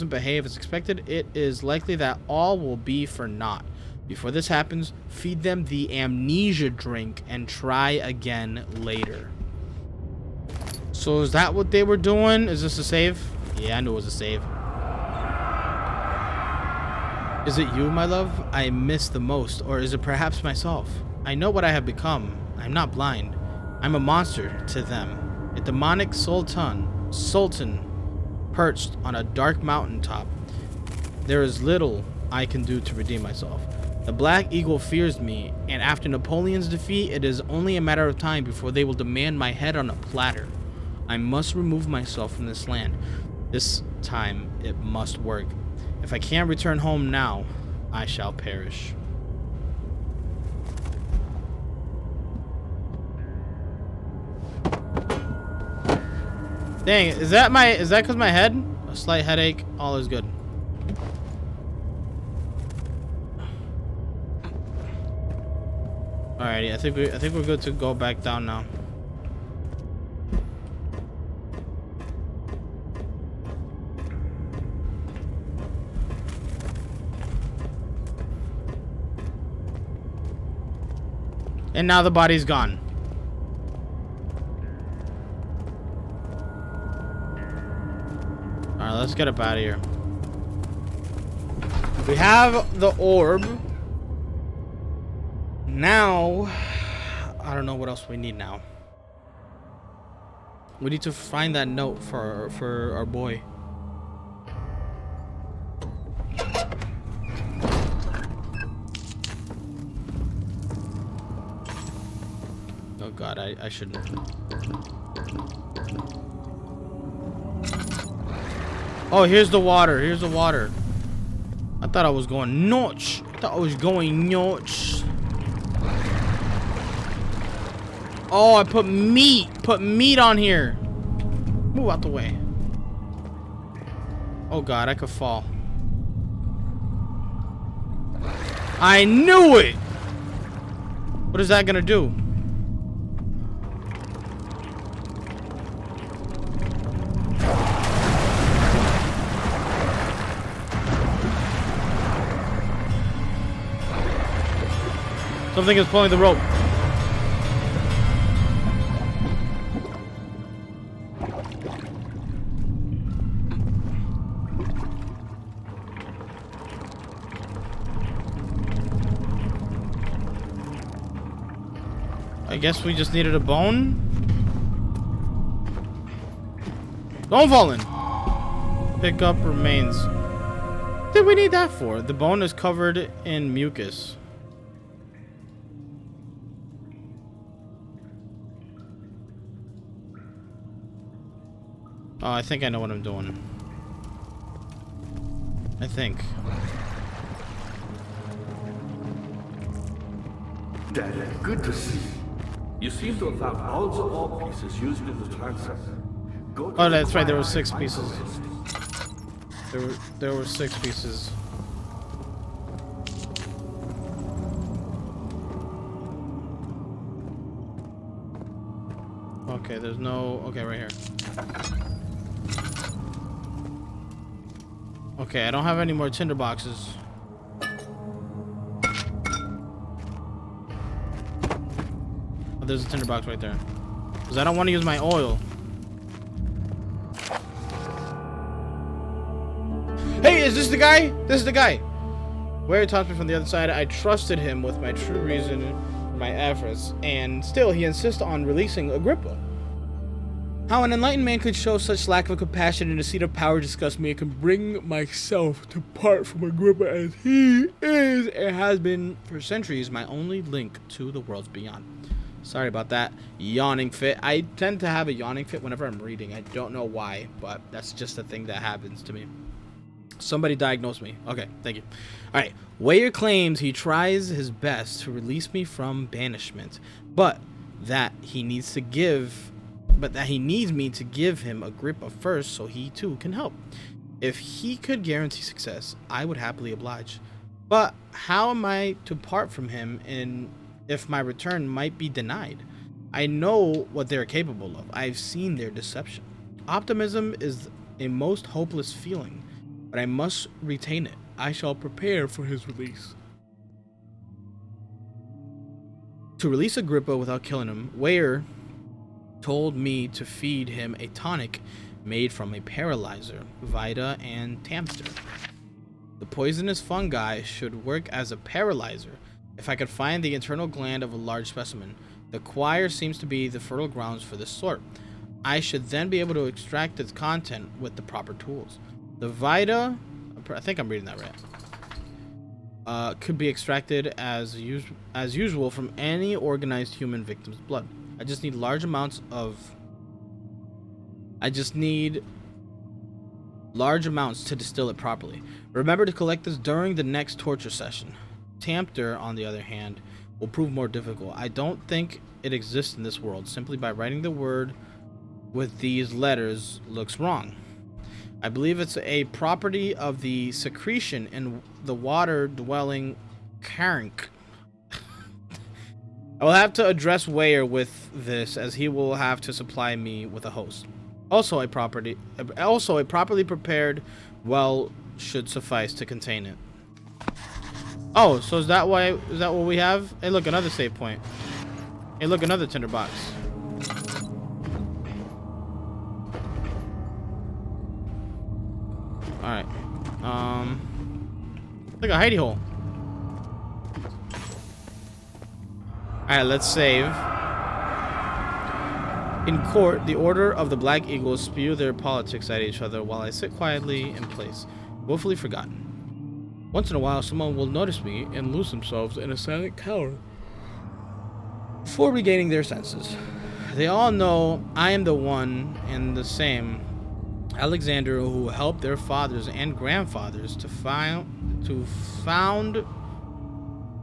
behave as expected, it is likely that all will be for naught. Before this happens, feed them the amnesia drink and try again later. So is that what they were doing? Is this a save? Yeah, I knew it was a save. Is it you, my love, I miss the most, or is it perhaps myself? I know what I have become. I'm not blind. I'm a monster to them. A demonic sultan perched on a dark mountaintop. There is little I can do to redeem myself. The Black Eagle fears me, and after Napoleon's defeat, it is only a matter of time before they will demand my head on a platter. I must remove myself from this land. This time, it must work. If I can't return home now, I shall perish. Dang, is that because my head? A slight headache, all is good. Alrighty, I think we're good to go back down now. And now the body's gone. Alright, let's get up out of here. We have the orb. Now, I don't know what else we need now. We need to find that note for our boy. Oh god, I shouldn't. Oh, here's the water. Here's the water. I thought I was going nuts. I thought I was going nuts. Oh, I put meat. Put meat on here. Move out the way. Oh god, I could fall. I knew it. What is that gonna do? Something is pulling the rope. I guess we just needed a bone. Don't fall in. Pick up remains. What did we need that for? The bone is covered in mucus. Oh, I think I know what I'm doing. I think. Dad, good to see you. You seem to have found all the ore pieces used in the transfer. Oh, that's right. There were 6 pieces. There were 6 pieces. Okay, there's no. Okay, right here. Okay, I don't have any more tinder boxes. Oh, there's a tinder box right there. Because I don't want to use my oil. Hey, is this the guy? This is the guy. Where he taught me from the other side, I trusted him with my true reason for my efforts, and still he insists on releasing Agrippa. How an enlightened man could show such lack of compassion and a seat of power disgusts me. I can bring myself to part from Agrippa as he is and has been for centuries my only link to the worlds beyond. Sorry about that yawning fit. I tend to have a yawning fit whenever I'm reading. I don't know why, but that's just a thing that happens to me. Somebody diagnose me. Okay, thank you. Alright, Weyer claims he tries his best to release me from banishment, but that he needs me to give him Agrippa first so he too can help. If he could guarantee success, I would happily oblige. But how am I to part from him and if my return might be denied? I know what they're capable of. I've seen their deception. Optimism is a most hopeless feeling, but I must retain it. I shall prepare for his release. To release Agrippa without killing him, Weyer told me to feed him a tonic made from a paralyzer, Vita and Tamster. The poisonous fungi should work as a paralyzer, If I could find the internal gland of a large specimen, the choir seems to be the fertile grounds for this sort. I should then be able to extract its content with the proper tools. The vita, I think I'm reading that right, could be extracted as usual from any organized human victim's blood. I just need large amounts to distill it properly. Remember to collect this during the next torture session. Tamper, on the other hand, will prove more difficult. I don't think it exists in this world. Simply by writing the word with these letters looks wrong. I believe it's a property of the secretion in the water-dwelling Karenk. I will have to address Weyer with this, as he will have to supply me with a host. Also a properly prepared well should suffice to contain it. Oh, so is that what we have? Hey, look, another save point. Hey, look, another tinderbox. All right. Like a hidey hole. All right, let's save. In court, the Order of the Black Eagles spew their politics at each other while I sit quietly in place, woefully forgotten. Once in a while, someone will notice me and lose themselves in a silent cower before regaining their senses. They all know I am the one and the same Alexander who helped their fathers and grandfathers to found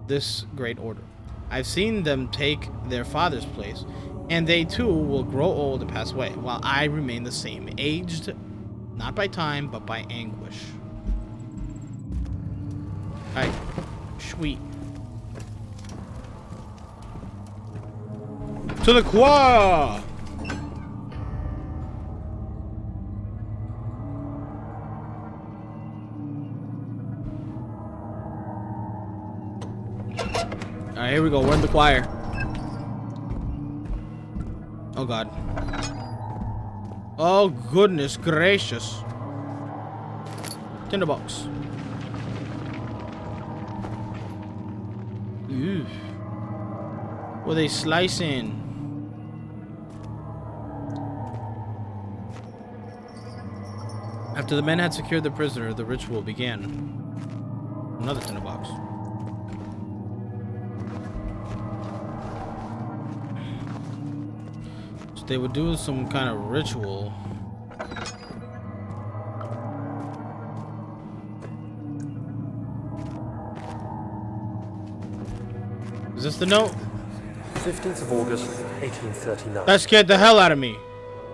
this great order. I've seen them take their father's place, and they too will grow old and pass away, while I remain the same, aged not by time, but by anguish. Alright, sweet. To the choir! Alright, here we go. We're in the choir. Oh god. Oh goodness gracious. Tinderbox. Ooh. What are they slicing? After the men had secured the prisoner, the ritual began. Another tinderbox. So they would do some kind of ritual. Is this the note? 15th of August, 1839. That scared the hell out of me.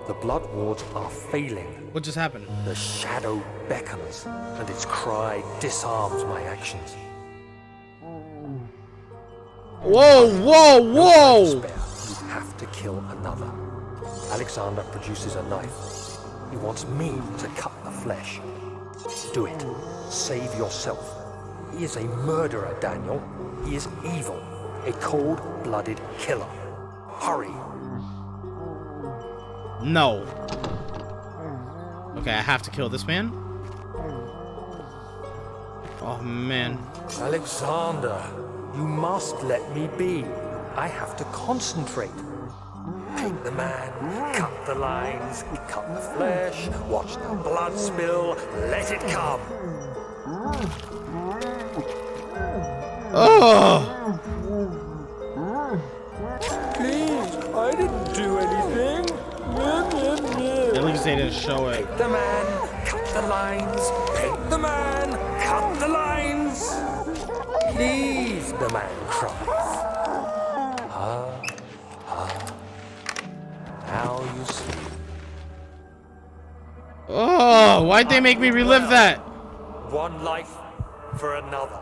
The blood wards are failing. What just happened? The shadow beckons, and its cry disarms my actions. Whoa, whoa, whoa! Spare. You have to kill another. Alexander produces a knife. He wants me to cut the flesh. Do it. Save yourself. He is a murderer, Daniel. He is evil. A cold-blooded killer. Hurry. No. Okay, I have to kill this man? Oh, man. Alexander, you must let me be. I have to concentrate. Paint the man, cut the lines, cut the flesh, watch the blood spill, let it come. Oh! Please, I didn't do anything. At least they didn't show it. Paint the man, cut the lines, paint the man, cut the lines. Please, the man cries. Now you see. Oh, why'd they make me relive that? One life for another.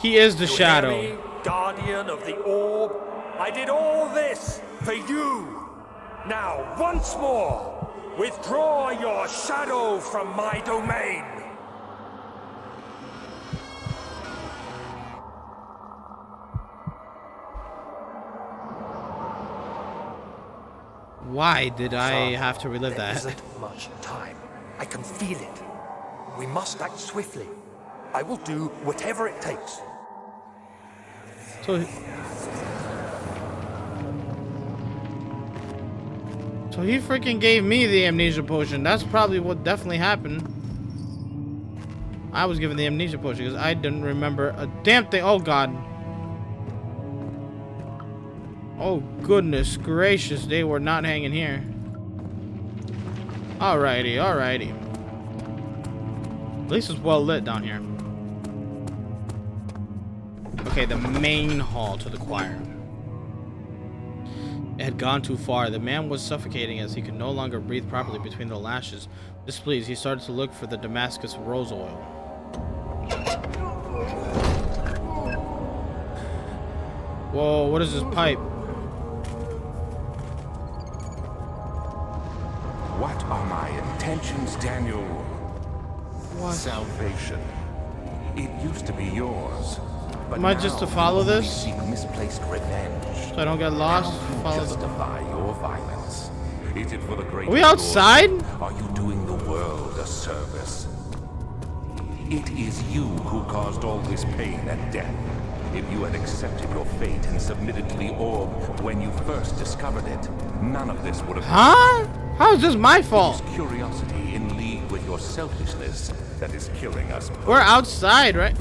He is the You hear shadow. me, guardian of the orb? I did all this for you. Now, once more, withdraw your shadow from my domain. Why did I have to relive There that? isn't much time. I can feel it. We must act swiftly. I will do whatever it takes. So he freaking gave me the amnesia potion. That's probably what definitely happened. I was given the amnesia potion because I didn't remember a damn thing. Oh god. Oh goodness gracious, they were not hanging here. Alrighty, alrighty. At least it's well lit down here. Okay, the main hall to the choir. It had gone too far. The man was suffocating as he could no longer breathe properly between the lashes. Displeased, he started to look for the Damascus rose oil. Whoa, what is this pipe? What are my intentions, Daniel? What? Salvation. It used to be yours. But Am I just to follow you only this? seek misplaced revenge. So I don't get lost? How do you Follow the... justify your violence? Is it for the great Are we outside? glory? Are you doing the world a service? It is you who caused all this pain and death. If you had accepted your fate and submitted to the orb when you first discovered it, none of this would have... Huh? How is this my fault? It is curiosity in league with your selfishness that is killing us both. We're outside, right?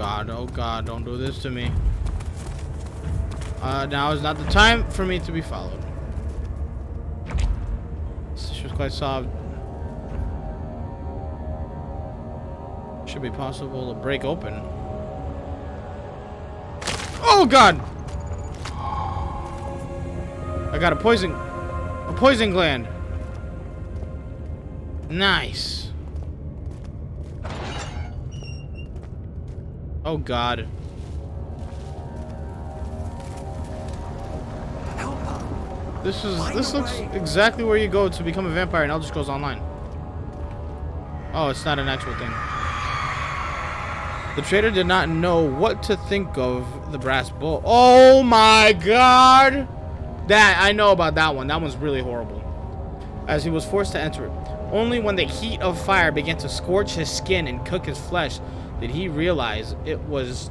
Oh god, don't do this to me. Now is not the time for me to be followed. This was quite soft. Should be possible to break open. Oh god! I got a poison gland. Nice. Oh god. This looks exactly where you go to become a vampire and Elder Scrolls Online. Oh, it's not an actual thing. The trader did not know what to think of the brass bull. Oh my god! That I know about that one. That one's really horrible. As he was forced to enter it. Only when the heat of fire began to scorch his skin and cook his flesh did he realize it was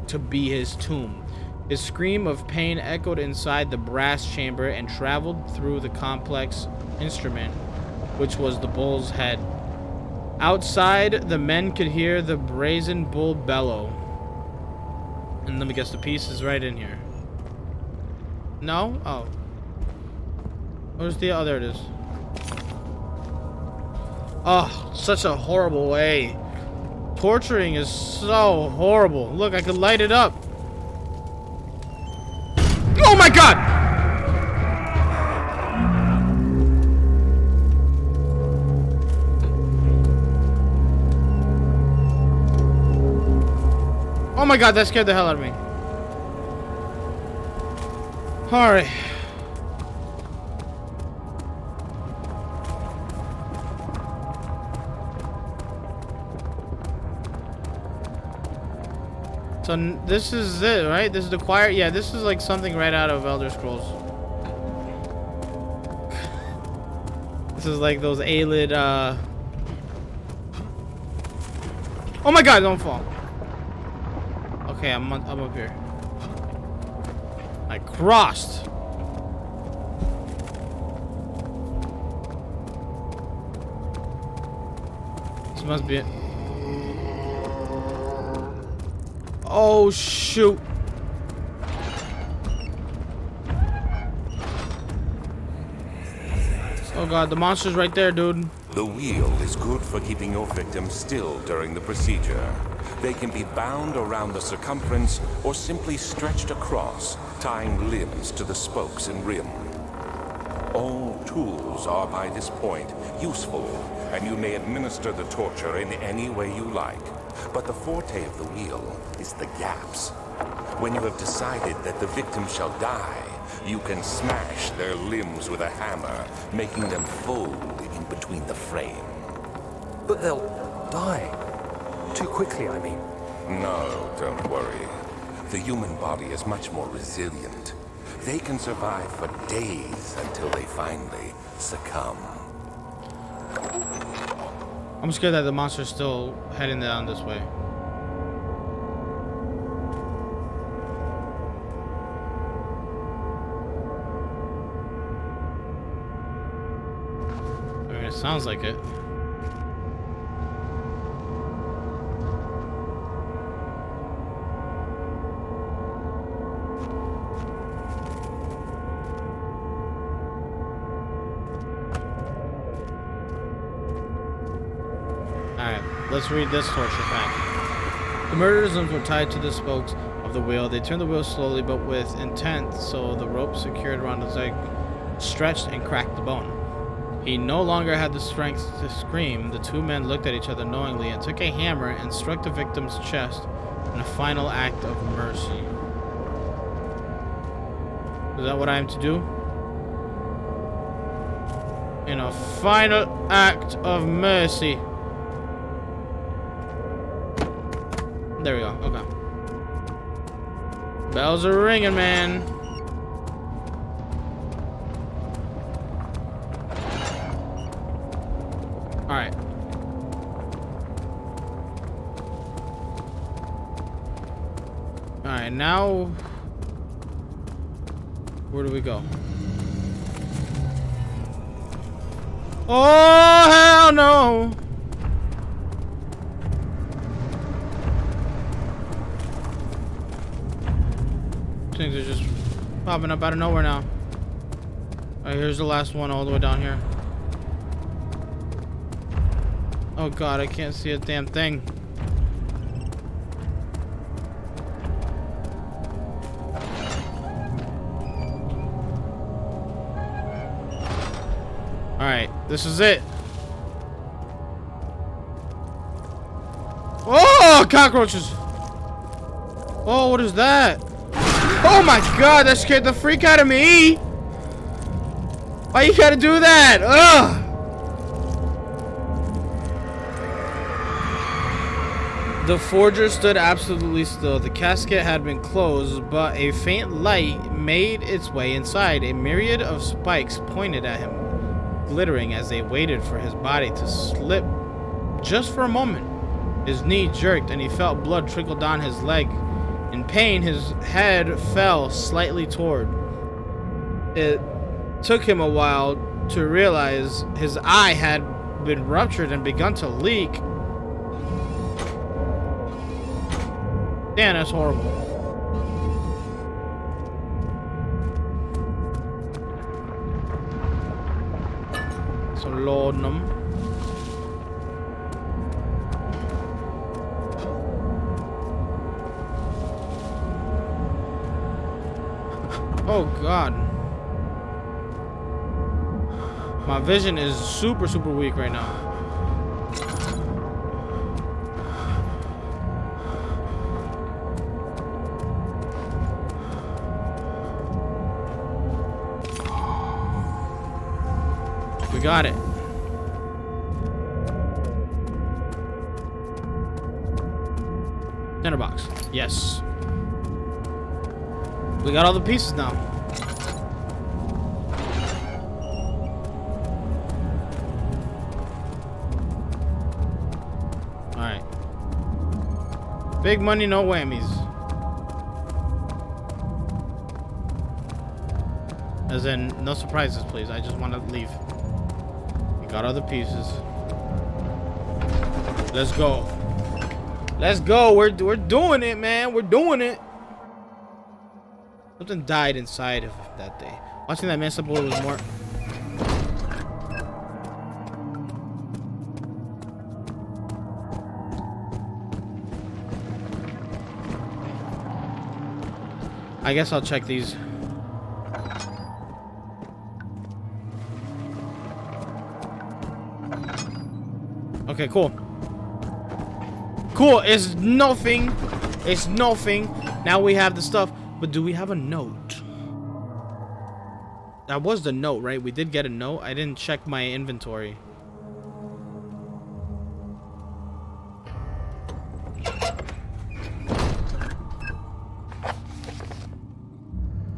to be his tomb. His scream of pain echoed inside the brass chamber and traveled through the complex instrument, which was the bull's head. Outside, the men could hear the brazen bull bellow. And let me guess, the piece is right in here. No? Oh. Where's the... Oh, there it is. Oh, such a horrible way. Torturing is so horrible. Look, I could light it up. Oh my god! Oh my god, that scared the hell out of me. Alright. So this is it, right? This is the choir. Yeah, this is like something right out of Elder Scrolls. This is like those Aelid, Oh my god, don't fall. Okay, I'm up here. I crossed. This must be it. Oh shoot. Oh god, the monster's right there, dude. The wheel is good for keeping your victims still during the procedure. They can be bound around the circumference or simply stretched across, tying limbs to the spokes and rim. All tools are by this point useful, and you may administer the torture in any way you like. But the forte of the wheel is the gaps. When you have decided that the victim shall die, you can smash their limbs with a hammer, making them fold in between the frame. But they'll die. Too quickly, I mean. No, don't worry. The human body is much more resilient. They can survive for days until they finally succumb. I'm scared that the monster's still heading down this way. I mean, it sounds like it. Let's read this torture fact. The murderers' limbs were tied to the spokes of the wheel. They turned the wheel slowly but with intent, so the rope secured around his leg stretched and cracked the bone. He no longer had the strength to scream. The two men looked at each other knowingly and took a hammer and struck the victim's chest in a final act of mercy. Is that what I am to do? In a final act of mercy. There we go. Okay. Bells are ringing, man. All right. All right. Now, where do we go? Oh, hell no. Things are just popping up out of nowhere now. Alright, here's the last one all the way down here. Oh god, I can't see a damn thing. Alright, this is it. Oh, cockroaches! Oh, what is that? Oh my god, that scared the freak out of me! Why you gotta do that? Ugh! The forger stood absolutely still. The casket had been closed, but a faint light made its way inside. A myriad of spikes pointed at him, glittering as they waited for his body to slip just for a moment. His knee jerked and he felt blood trickle down his leg. In pain, his head fell slightly toward. It took him a while to realize his eye had been ruptured and begun to leak. Damn, that's horrible. So laudanum. Oh god. My vision is super weak right now. We got it. Tinderbox. Yes. We got all the pieces now. Alright. Big money, no whammies. As in, no surprises, please. I just want to leave. We got all the pieces. Let's go. Let's go. We're doing it, man. We're doing it. Something died inside of that day. Watching that mess up was more. I guess I'll check these. Okay, cool. Cool. It's nothing. It's nothing. Now we have the stuff. But do we have a note? That was the note, right? We did get a note. I didn't check my inventory.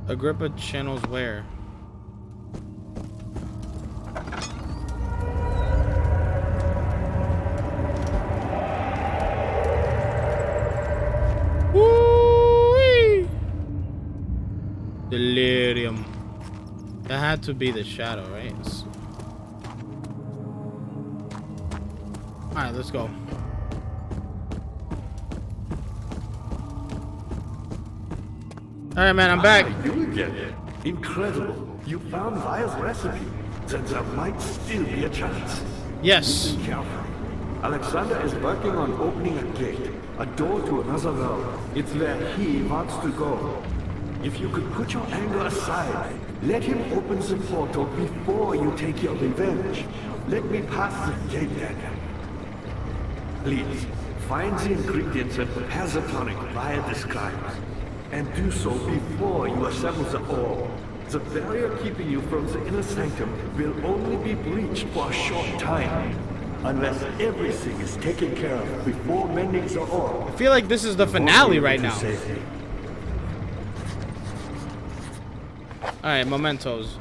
Agrippa channels where? Delirium. That had to be the shadow, right? Alright, let's go. Alright, man, I'm back. You again? Incredible. You found Vile's recipe. Then there might still be a chance. Yes. Be careful. Alexander is working on opening a gate, a door to another realm. It's where he wants to go. If you could put your anger aside, let him open the portal before you take your revenge. Let me pass the gate then. Please, find the ingredients and prepare the tonic Vile describes. And do so before you assemble the orb. The barrier keeping you from the inner sanctum will only be breached for a short time. Unless everything is taken care of before mending the orb. I feel like this is the finale right now. Alright, mementos.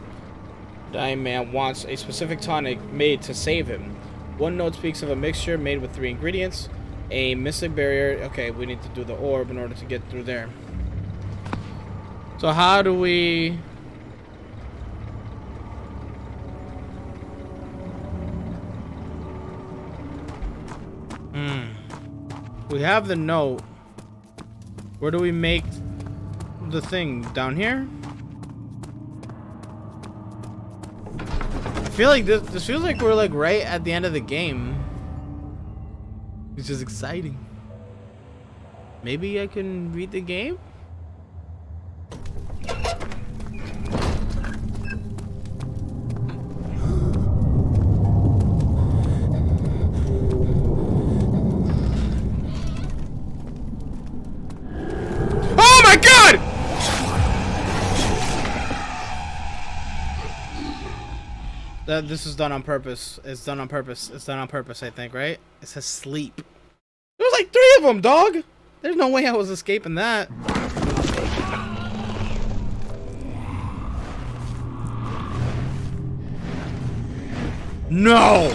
Dying man wants a specific tonic made to save him. One note speaks of a mixture made with 3 ingredients. A mystic barrier. Okay, we need to do the orb in order to get through there. So how do we... We have the note. Where do we make the thing? Down here? I feel like this feels like we're like right at the end of the game. Which is exciting. Maybe I can read the game? This is done on purpose. It's done on purpose. It's done on purpose, I think, right? It says sleep. There was like 3 of them, dog. There's no way I was escaping that. No!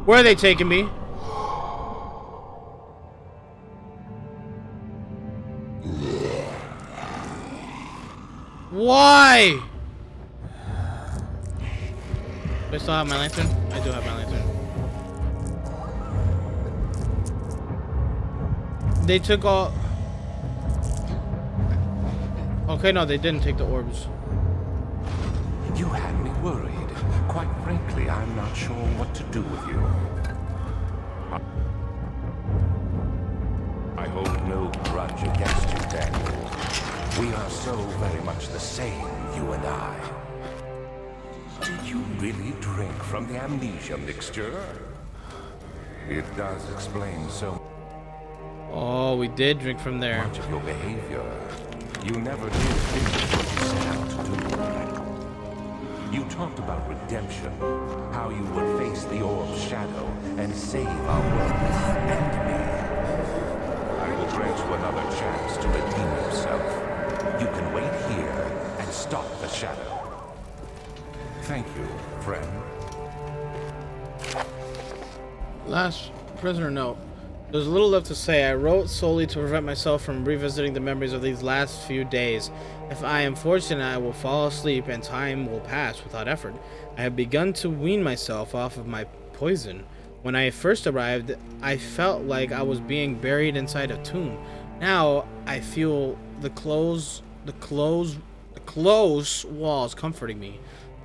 Where are they taking me? Why? Do I still have my lantern? I do have my lantern. They took all... Okay, no, they didn't take the orbs. You had me worried. Quite frankly, I'm not sure what to do with you. I hold no grudge against you, Daniel. We are so very much the same, you and I. Did you really drink from the amnesia mixture? It does explain so Oh, we did drink from there. much of your behavior. You never did finish what you set out to do. You talked about redemption, how you would face the orb's shadow and save our world and me. I will grant you another chance to redeem yourself. You can wait here and stop the shadow. Thank you, friend. Last prisoner note. There's little left to say. I wrote solely to prevent myself from revisiting the memories of these last few days. If I am fortunate, I will fall asleep and time will pass without effort. I have begun to wean myself off of my poison. When I first arrived, I felt like I was being buried inside a tomb. Now I feel the close walls comforting me.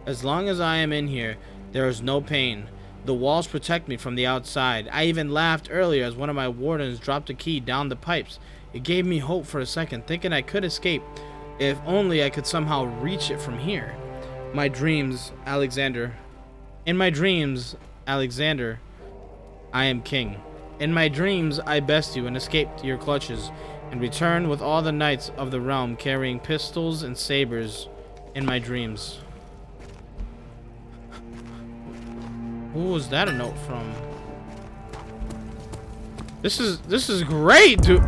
As long as I am in here, there is no pain. The walls protect me from the outside. I even laughed earlier as one of my wardens dropped a key down the pipes. It gave me hope for a second, thinking I could escape, if only I could somehow reach it from here. My dreams, Alexander. In my dreams, Alexander, I am king. In my dreams, I best you and escaped your clutches, and returned with all the knights of the realm carrying pistols and sabers. In my dreams. Who was that a note from? This is great, dude.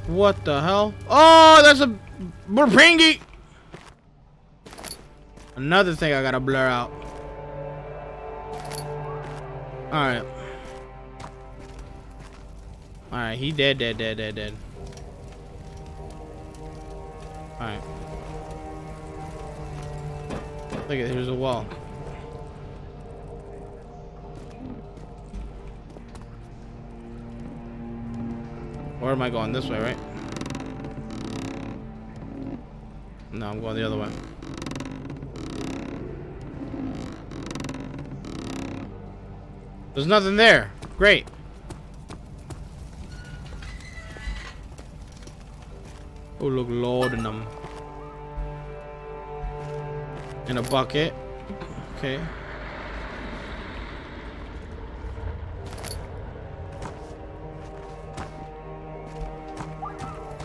What the hell? Oh, that's a Burpingi. Another thing I gotta blur out. Alright. Alright, he dead. Alright. Look at, here's a wall. Where am I going? This way, right? No, I'm going the other way. There's nothing there. Great. Oh, look, loading them. In a bucket. Okay.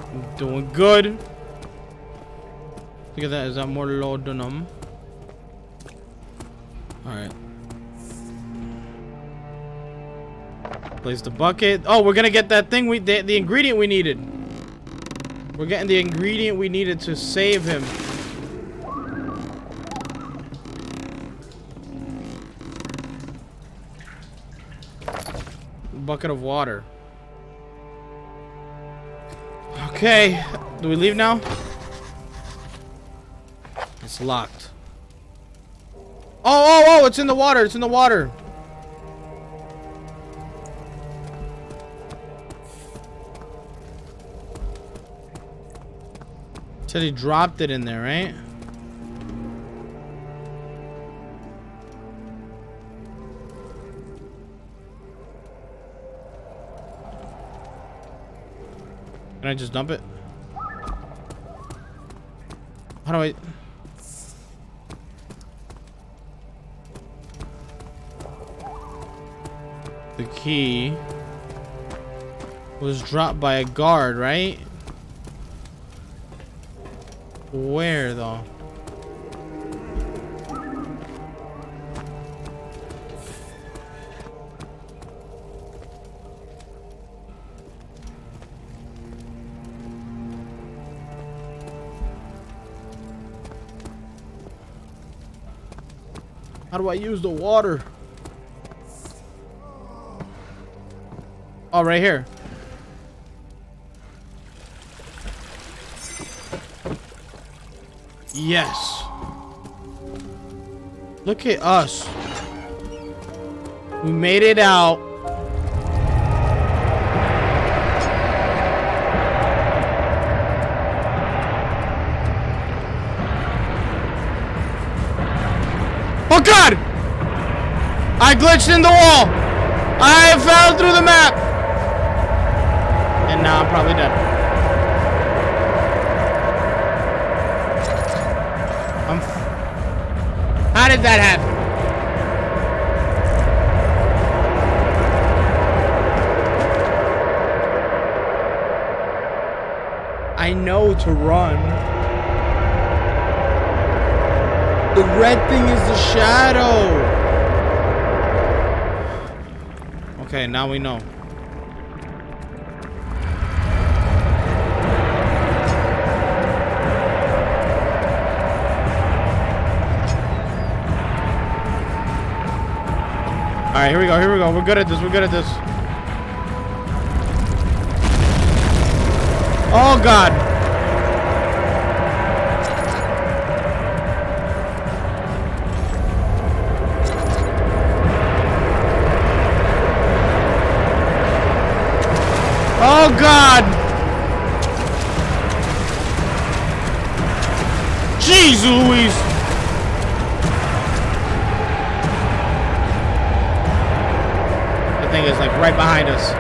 I'm doing good. Look at that. Is that more laudanum? Alright. Place the bucket. Oh, we're gonna get that thing the ingredient we needed. We're getting the ingredient we needed to save him. Bucket of water. Okay. Do we leave now? It's locked. Oh, it's in the water. It's in the water. Said he dropped it in there, right? Can I just dump it? How do I... The key was dropped by a guard, right? Where though? How do I use the water? Oh, right here. Yes. Look at us. We made it out. Oh God! I glitched in the wall. I fell through the map. And now I'm probably dead. How did that happen? I know to run. The red thing is the shadow. Okay, now we know. Alright, here we go, We're good at this, Oh God. Oh God. Jeez Louise. Is like right behind us.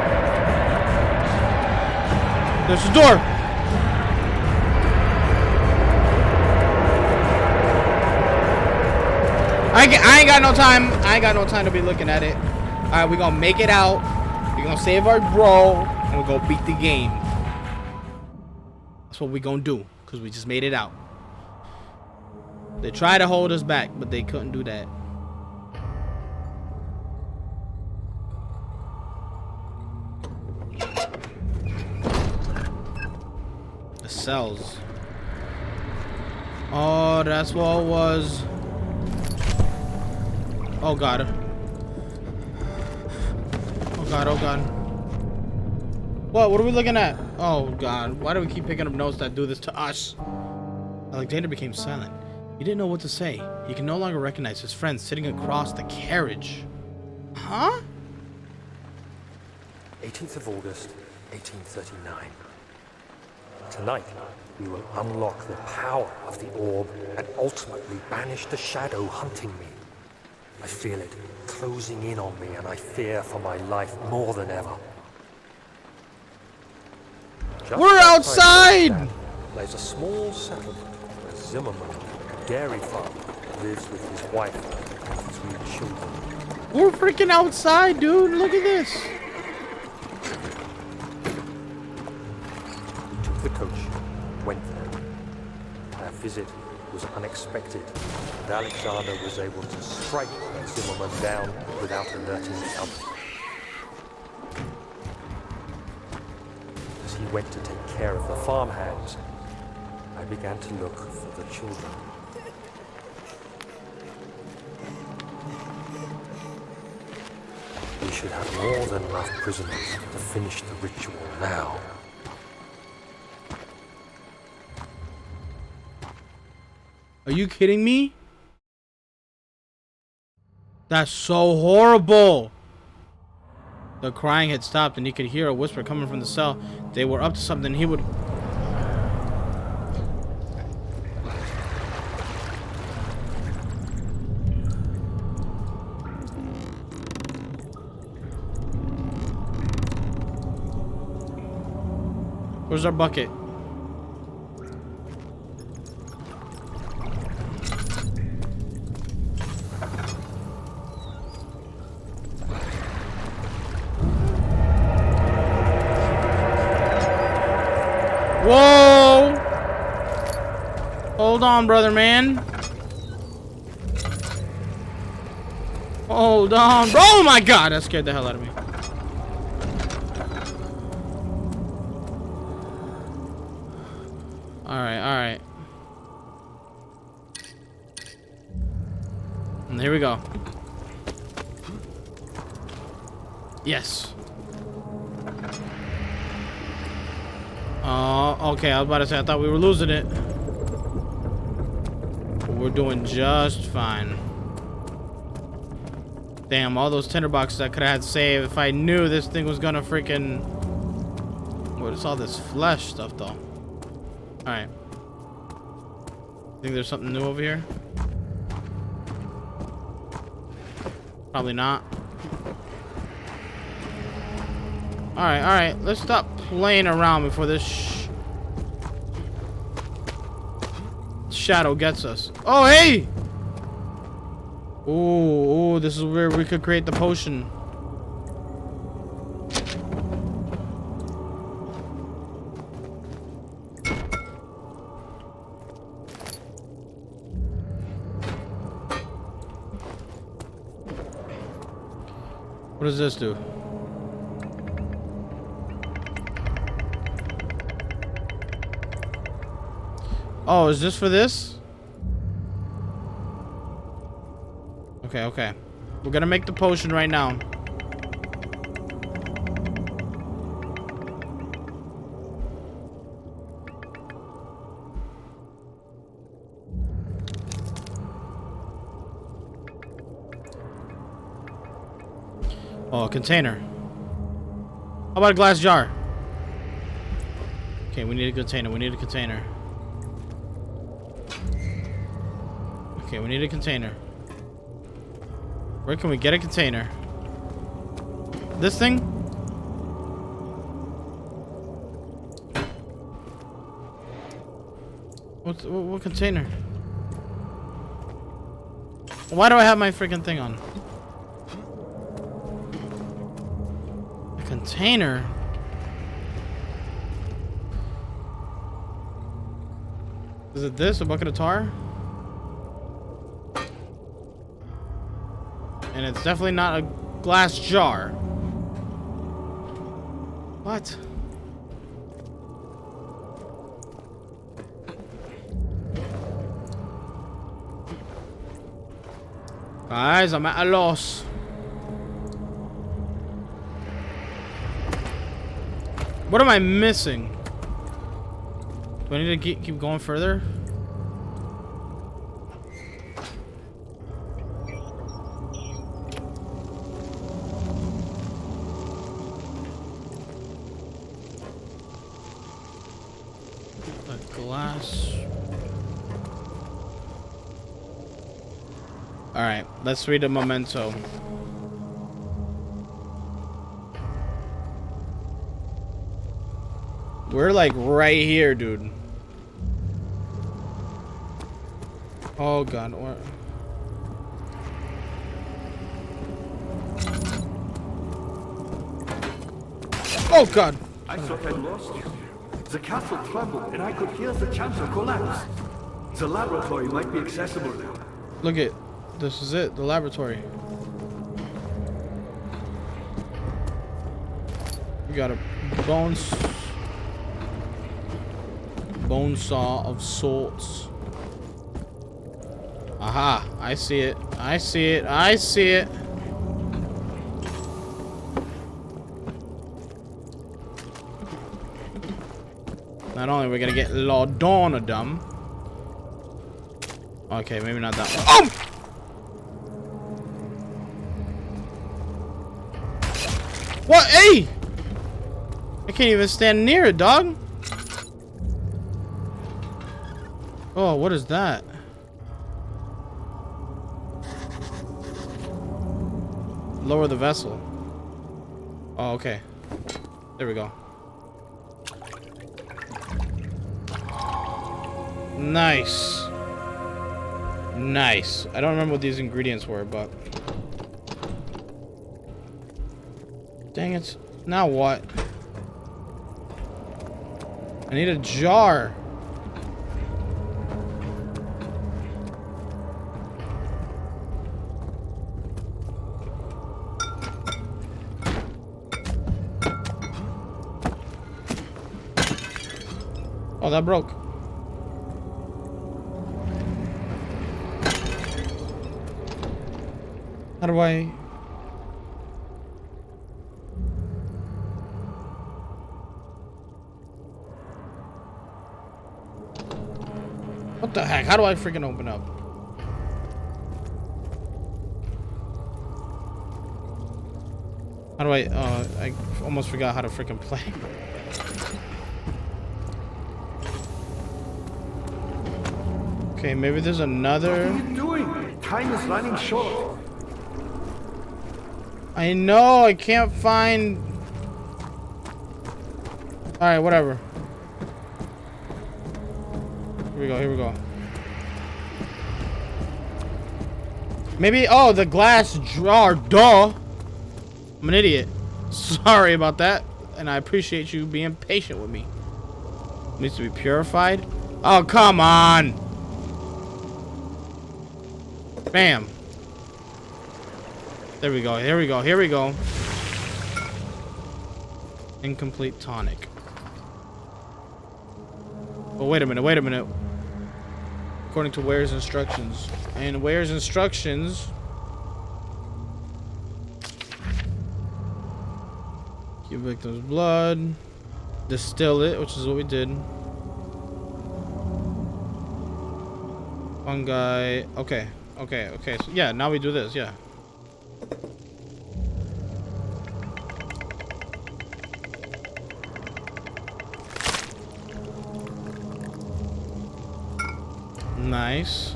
There's the door. I ain't got no time. I ain't got no time to be looking at it. All right, we're gonna make it out. We're gonna save our bro, and we're gonna beat the game. That's what we're gonna do, because we just made it out. They tried to hold us back, but they couldn't do that. The cells. Oh, that's what it was. Oh god. Oh god, oh god. What are we looking at? Oh god, why do we keep picking up notes that do this to us? Alexander became silent. He didn't know what to say. He could no longer recognize his friend sitting across the carriage. Huh? 18th of August, 1839. Tonight, we will unlock the power of the orb and ultimately banish the shadow hunting me. I feel it closing in on me, and I fear for my life more than ever. Just We're outside! Baghdad, there's a small settlement where Zimmerman, a dairy farmer, lives with his wife and 3 children. We're freaking outside, dude. Look at this. We took the coach, went there. Our visit was unexpected, and Alexander was able to strike Zimmerman down without alerting the others. As he went to take care of the farmhands, I began to look for the children. We should have more than enough prisoners to finish the ritual now. Are you kidding me? That's so horrible. The crying had stopped and he could hear a whisper coming from the cell. They were up to something. He would... Where's our bucket? Whoa! Hold on, brother man. Hold on. Oh my god, that scared the hell out of me. Alright, alright. And here we go. Yes. Okay, I was about to say, I thought we were losing it. But we're doing just fine. Damn, all those tinderboxes I could have had saved if I knew this thing was gonna freaking... What is all this flesh stuff, though? Alright. Think there's something new over here? Probably not. Alright, alright. Let's stop playing around before this shadow gets us. Oh, hey! Ooh, this is where we could create the potion. What does this do? Oh, is this for this? Okay, okay. We're gonna make the potion right now. Oh, a container. How about a glass jar? Okay, we need a container. We need a container. Okay, we need a container. Where can we get a container? This thing? What container? Why do I have my freaking thing on? A container? Is it this? A bucket of tar? And it's definitely not a glass jar. What? Guys, I'm at a loss. What am I missing? Do I need to keep going further? A glass. Alright, let's read a memento. We're like right here, dude. Oh god, what? Oh god! I thought I lost you. The castle trembled and I could hear the chancel collapse. The laboratory might be accessible now. Look at this is it, the laboratory. We got a bone saw of sorts. Aha, I see it. I see it. I see it. Not only are we gonna get Laudonodum. Okay, maybe not that one. Oh! What? Hey! I can't even stand near it, dog. Oh, what is that? Lower the vessel. Oh, okay. There we go. Nice. Nice. I don't remember what these ingredients were, but... Dang it. Now what? I need a jar. Oh, that broke. How do I... What the heck? How do I freaking open up? How do I almost forgot how to freaking play. Okay, maybe there's another... What are you doing? Time is running short. I know, I can't find... Alright, whatever. Here we go, here we go. Maybe, oh, the glass jar, duh. I'm an idiot. Sorry about that. And I appreciate you being patient with me. Needs to be purified. Oh, come on. Bam. There we go, here we go, here we go. Incomplete tonic. Oh, wait a minute, wait a minute. According to Ware's instructions. And Ware's instructions... Give victims blood. Distill it, which is what we did. Fungi. Okay, okay, okay. So, yeah, now we do this, yeah. Nice.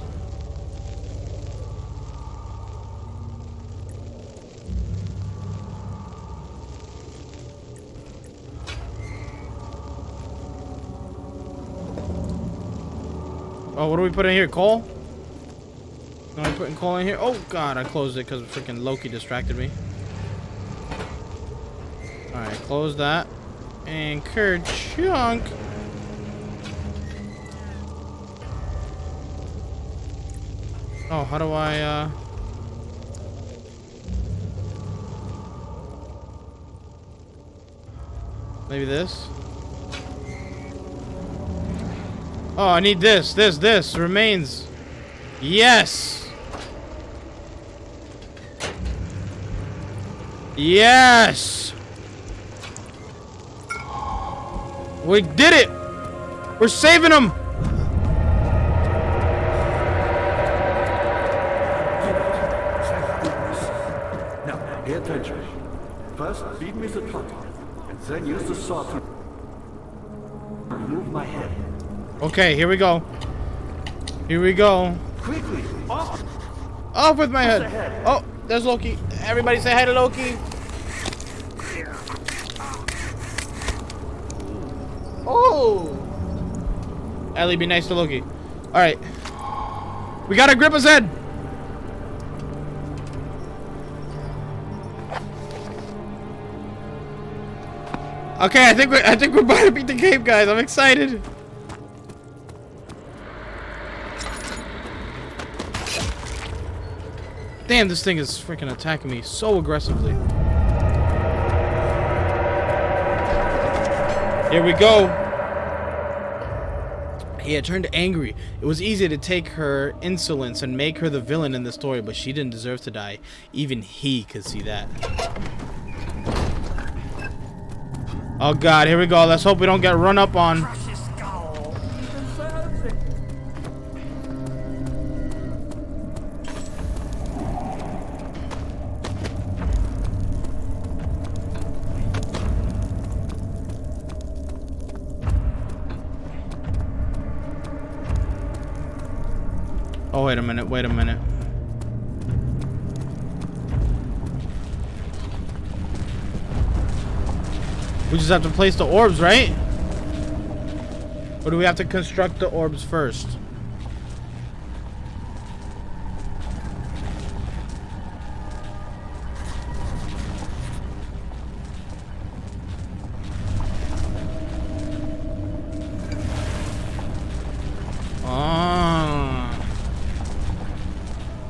Oh, what do we put in here? Coal? Am I putting coal in here? Oh god, I closed it because freaking Loki distracted me. Alright, close that. And Kerchunk. Oh, how do I, maybe this? Oh, I need this remains. Yes! Yes! We did it! We're saving him! Now, pay attention. First, feed me the tonic, and then use the saw to remove my head. Okay, here we go. Here we go. Quickly, off! Off with my head. Oh, there's Loki. Everybody say hi to Loki. Oh! Ellie, be nice to Loki. Alright. We gotta grip his head. Okay, I think we're about to beat the game, guys. I'm excited. Damn, this thing is freaking attacking me so aggressively. Here we go. He had turned angry. It was easy to take her insolence and make her the villain in the story, but she didn't deserve to die. Even he could see that. Oh god, here we go. Let's hope we don't get run up on. Oh, wait a minute, wait a minute. We just have to place the orbs, right? Or do we have to construct the orbs first?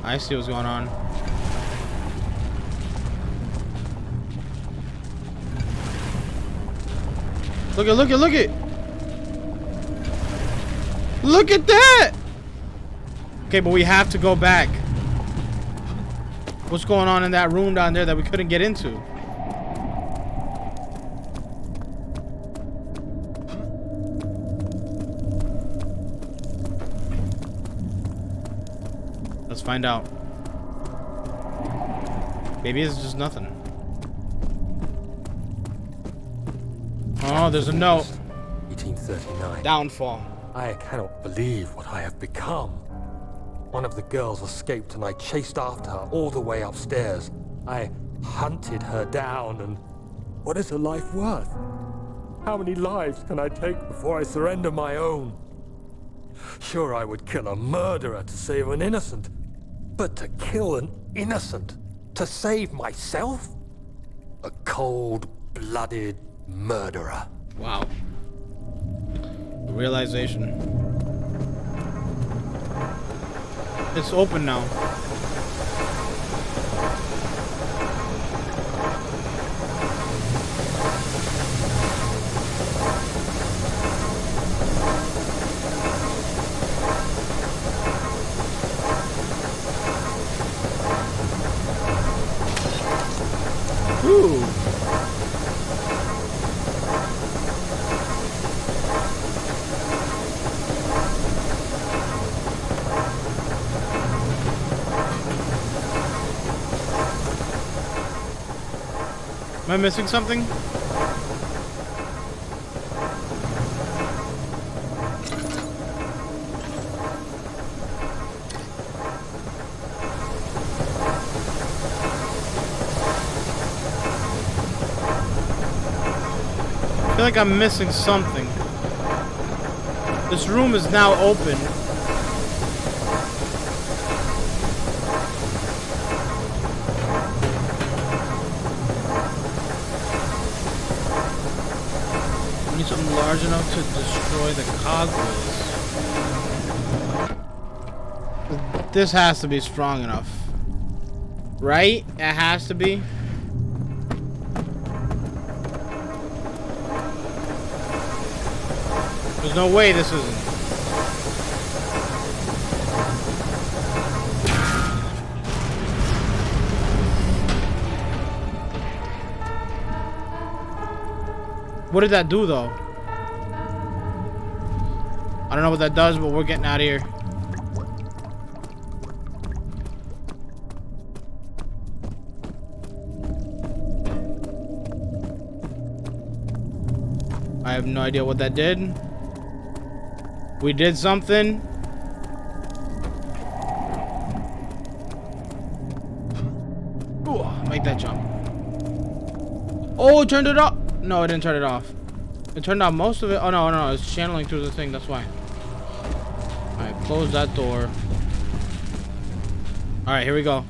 I see what's going on. Look at, look at, look at! Look at that! Okay, but we have to go back. What's going on in that room down there that we couldn't get into? Let's find out. Maybe it's just nothing. Oh, there's a note. 1839. Downfall. I cannot believe what I have become. One of the girls escaped and I chased after her all the way upstairs. I hunted her down and... what is her life worth? How many lives can I take before I surrender my own? Sure, I would kill a murderer to save an innocent. But to kill an innocent to save myself? A cold-blooded murderer. Wow. Realization. It's open now. Ooh. Am I missing something? I feel like I'm missing something. This room is now open. We need something large enough to destroy the cogwheels. This has to be strong enough. Right? It has to be. There's no way this isn't. What did that do, though? I don't know what that does, but we're getting out of here. I have no idea what that did. We did something. Ooh, make that jump. Oh, it turned it off. No, it didn't turn it off. It turned off most of it. Oh, no. It's channeling through the thing. That's why. Alright, close that door. Alright, here we go.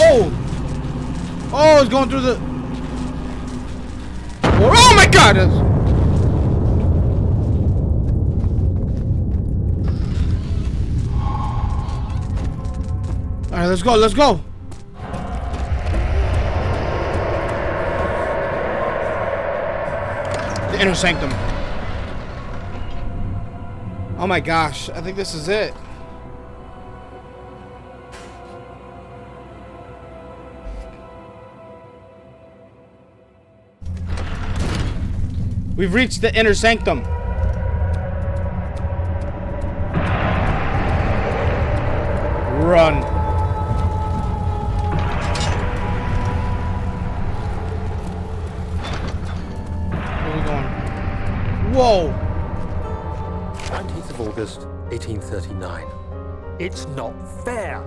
Oh! Oh, it's going through the... Oh my god! Alright, let's go, let's go! The inner sanctum. Oh my gosh, I think this is it. We've reached the inner sanctum. Run. Where are we going? Whoa. 19th of August, 1839. It's not fair.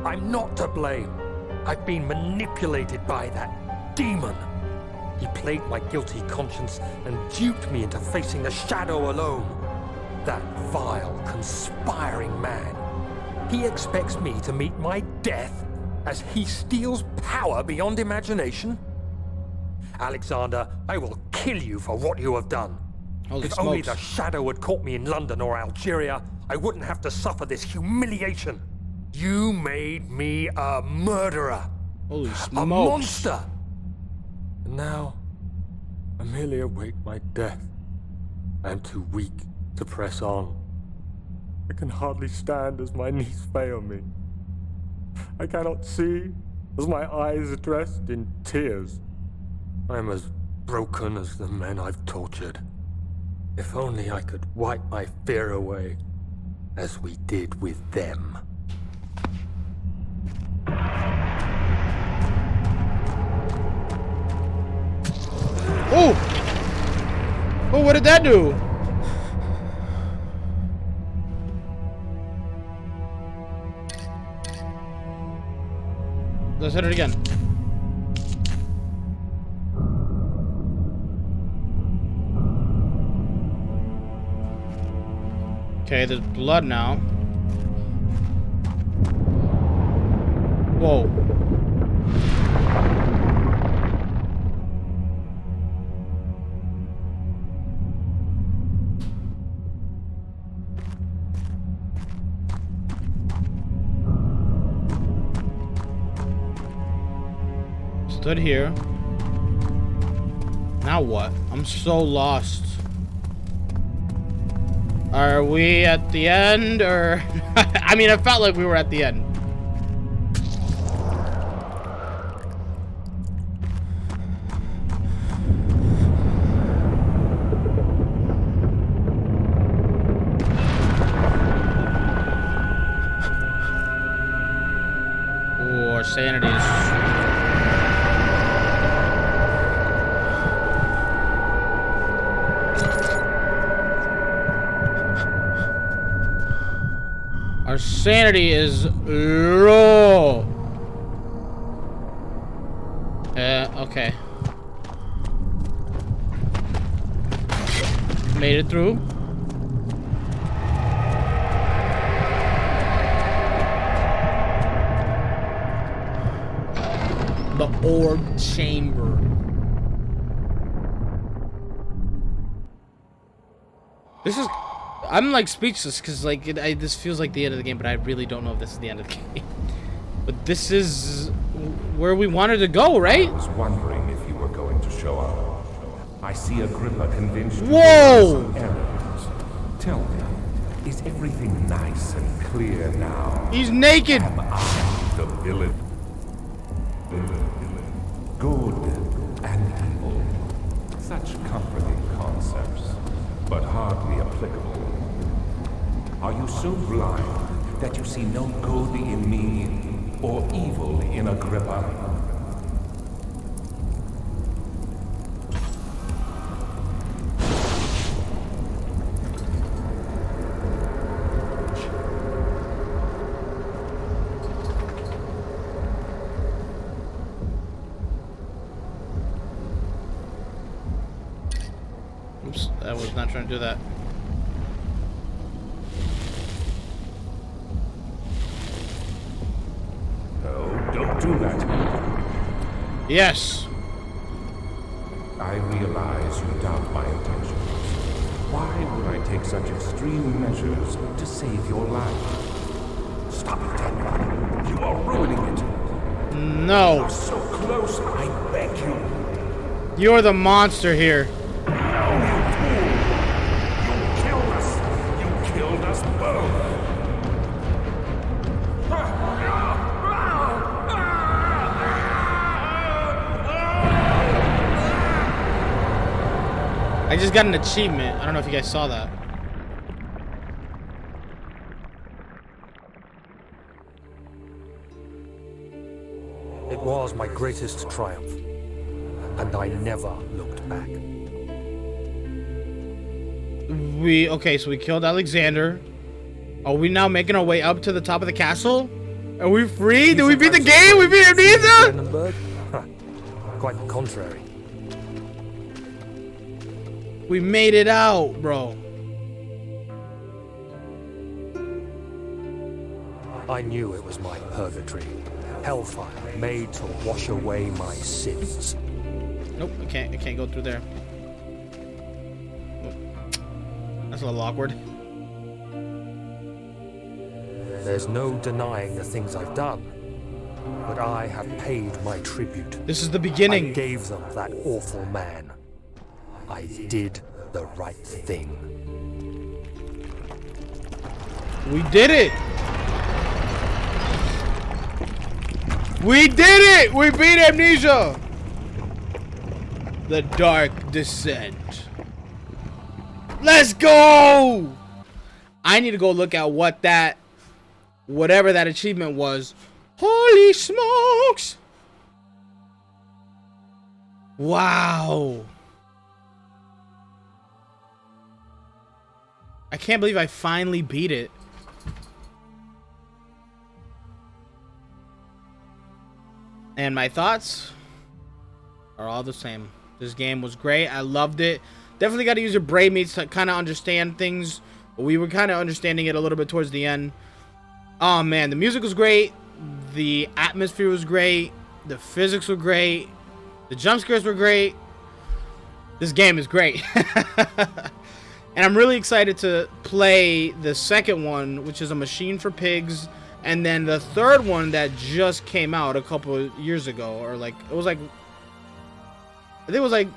I'm not to blame. I've been manipulated by that demon. He played my guilty conscience and duped me into facing the shadow alone. That vile, conspiring man. He expects me to meet my death as he steals power beyond imagination. Alexander, I will kill you for what you have done. Holy If only smokes. the shadow had caught me in London or Algeria, I wouldn't have to suffer this humiliation. You made me a murderer. Holy A smokes. monster. And now, I merely await my death. I am too weak to press on. I can hardly stand as my knees fail me. I cannot see as my eyes are dressed in tears. I am as broken as the men I've tortured. If only I could wipe my fear away, as we did with them. Oh! Oh, what did that do? Let's hit it again. Okay, there's blood now. Whoa. Stood here. Now what? I'm so lost. Are we at the end, or... I mean, it felt like we were at the end. Ooh, our sanity is... Our sanity is low. Okay. Made it through. The orb chamber. This is... I'm like speechless because like this feels like the end of the game, but I really don't know if this is the end of the game. But this is where we wanted to go, right? I was wondering if you were going to show up. I see Agrippa convinced you Whoa! of some errands. Tell me, is everything nice and clear now. He's naked. Am I the villain? Good and evil. Such comforting concepts, but hardly applicable. Are you so blind that you see no good in me or evil in Agrippa? Oops, I was not trying to do that. No, don't do that. Yes. I realize you doubt my intentions. Why would I take such extreme measures to save your life? Stop it, Daniel. You are ruining it. No. You're so close, I beg you. You're the monster here. No, you fool! You killed us! You killed us both! I just got an achievement. I don't know if you guys saw that. It was my greatest triumph, and I never looked back. Okay, so we killed Alexander. Are we now making our way up to the top of the castle? Are we free? Did we beat the game? We beat Amnesia? Huh. Quite the contrary. We made it out, bro. I knew it was my purgatory. Hellfire made to wash away my sins. Nope, I can't go through there. That's a little awkward. There's no denying the things I've done, but I have paid my tribute. This is the beginning. I gave them that awful man. I did the right thing. We did it! We did it! We beat Amnesia! The Dark Descent. Let's go! I need to go look at what that, whatever that achievement was. Holy smokes! Wow. I can't believe I finally beat it. And my thoughts are all the same. This game was great. I loved it. Definitely got to use your brain meats to kind of understand things. But we were kind of understanding it a little bit towards the end. Oh, man. The music was great. The atmosphere was great. The physics were great. The jump scares were great. This game is great. And I'm really excited to play the second one, which is A Machine for Pigs. And then the third one that just came out a couple of years ago. Or like, it was like, I think it was like,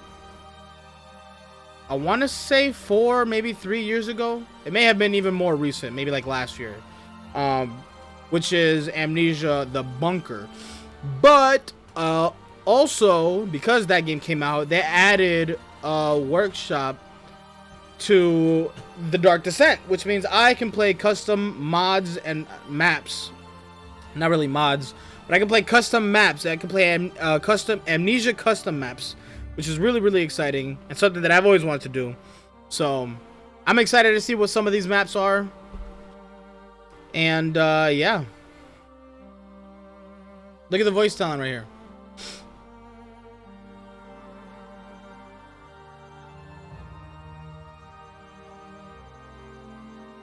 I want to say 4, maybe 3 years ago. It may have been even more recent, maybe like last year. Which is Amnesia The Bunker. But also, because that game came out, they added a workshop to The Dark Descent, which means I can play custom mods and maps. Not really mods, but I can play custom maps. I can play custom Amnesia custom maps, which is really, really exciting and something that I've always wanted to do. So I'm excited to see what some of these maps are. And yeah, look at the voice talent right here.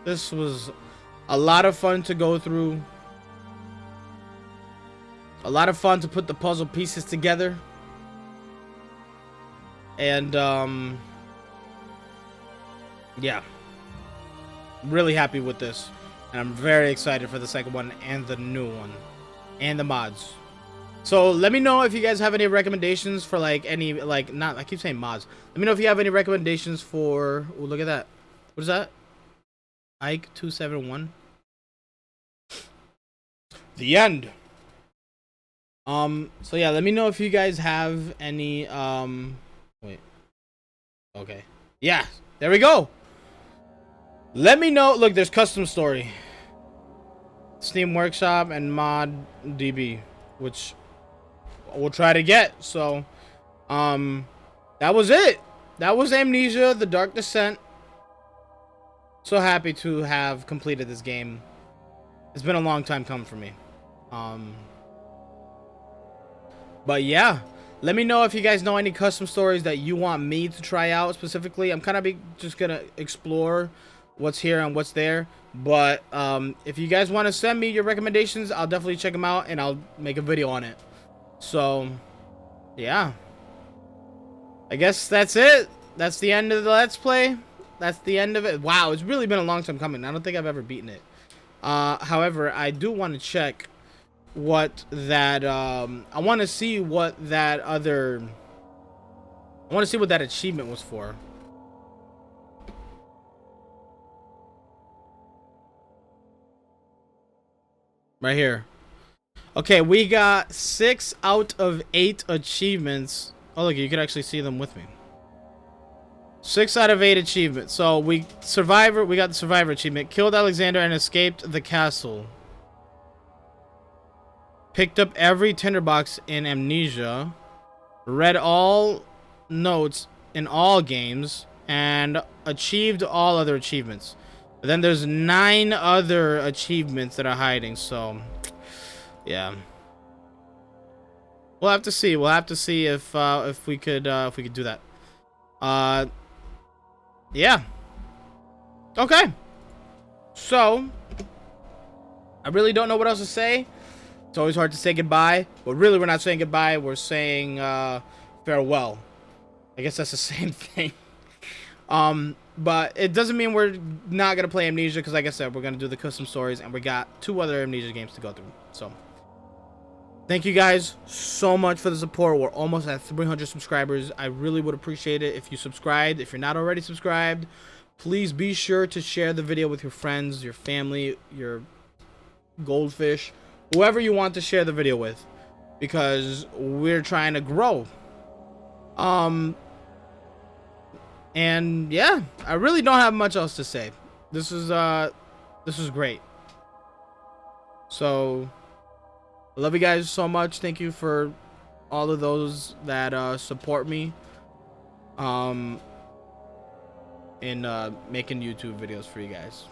This was a lot of fun to go through. A lot of fun to put the puzzle pieces together. And yeah, really happy with this. And I'm very excited for the second one and the new one and the mods. So let me know if you guys have any recommendations for like any, like, not, I keep saying mods. Let me know if you have any recommendations for, oh, look at that. What is that? Ike 271. the end. So yeah, let me know if you guys have any, wait. Okay. Yeah, there we go. Let me know. Look, there's custom story. Steam Workshop and Mod DB, which we'll try to get. So, that was it. That was Amnesia, The Dark Descent. So happy to have completed this game. It's been a long time coming for me. But yeah, let me know if you guys know any custom stories that you want me to try out specifically. I'm kind of just gonna explore what's here and what's there. But if you guys want to send me your recommendations, I'll definitely check them out and I'll make a video on it. So yeah, I guess that's it. That's the end of the Let's Play. That's the end of it. Wow, it's really been a long time coming. I don't think I've ever beaten it. However, I do want to check what that I want to see what that other achievement was for. Right here. Okay, we got 6 out of 8 achievements. Oh look, you can actually see them with me. 6 out of 8 achievements. So we got the survivor achievement. Killed Alexander and escaped the castle. Picked up every tinderbox in Amnesia. Read all notes in all games. And achieved all other achievements. But then there's 9 other achievements that are hiding. So, yeah. We'll have to see. We'll have to see if we could do that. Yeah. Okay. So, I really don't know what else to say. It's always hard to say goodbye, but really we're not saying goodbye, we're saying farewell. I guess that's the same thing. But it doesn't mean we're not going to play Amnesia, because like I said, we're going to do the custom stories, and we got 2 other Amnesia games to go through. So, thank you guys so much for the support. We're almost at 300 subscribers. I really would appreciate it if you subscribed. If you're not already subscribed, please be sure to share the video with your friends, your family, your goldfish, whoever you want to share the video with, because we're trying to grow. And yeah, I really don't have much else to say. This is great. So, I love you guys so much. Thank you for all of those that support me in making YouTube videos for you guys.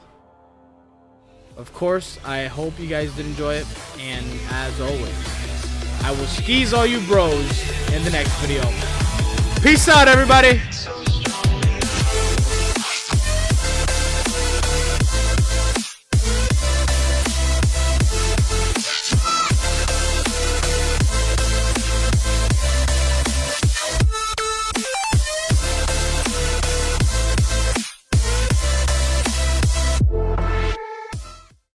Of course, I hope you guys did enjoy it, and as always, I will skis all you bros in the next video. Peace out, everybody!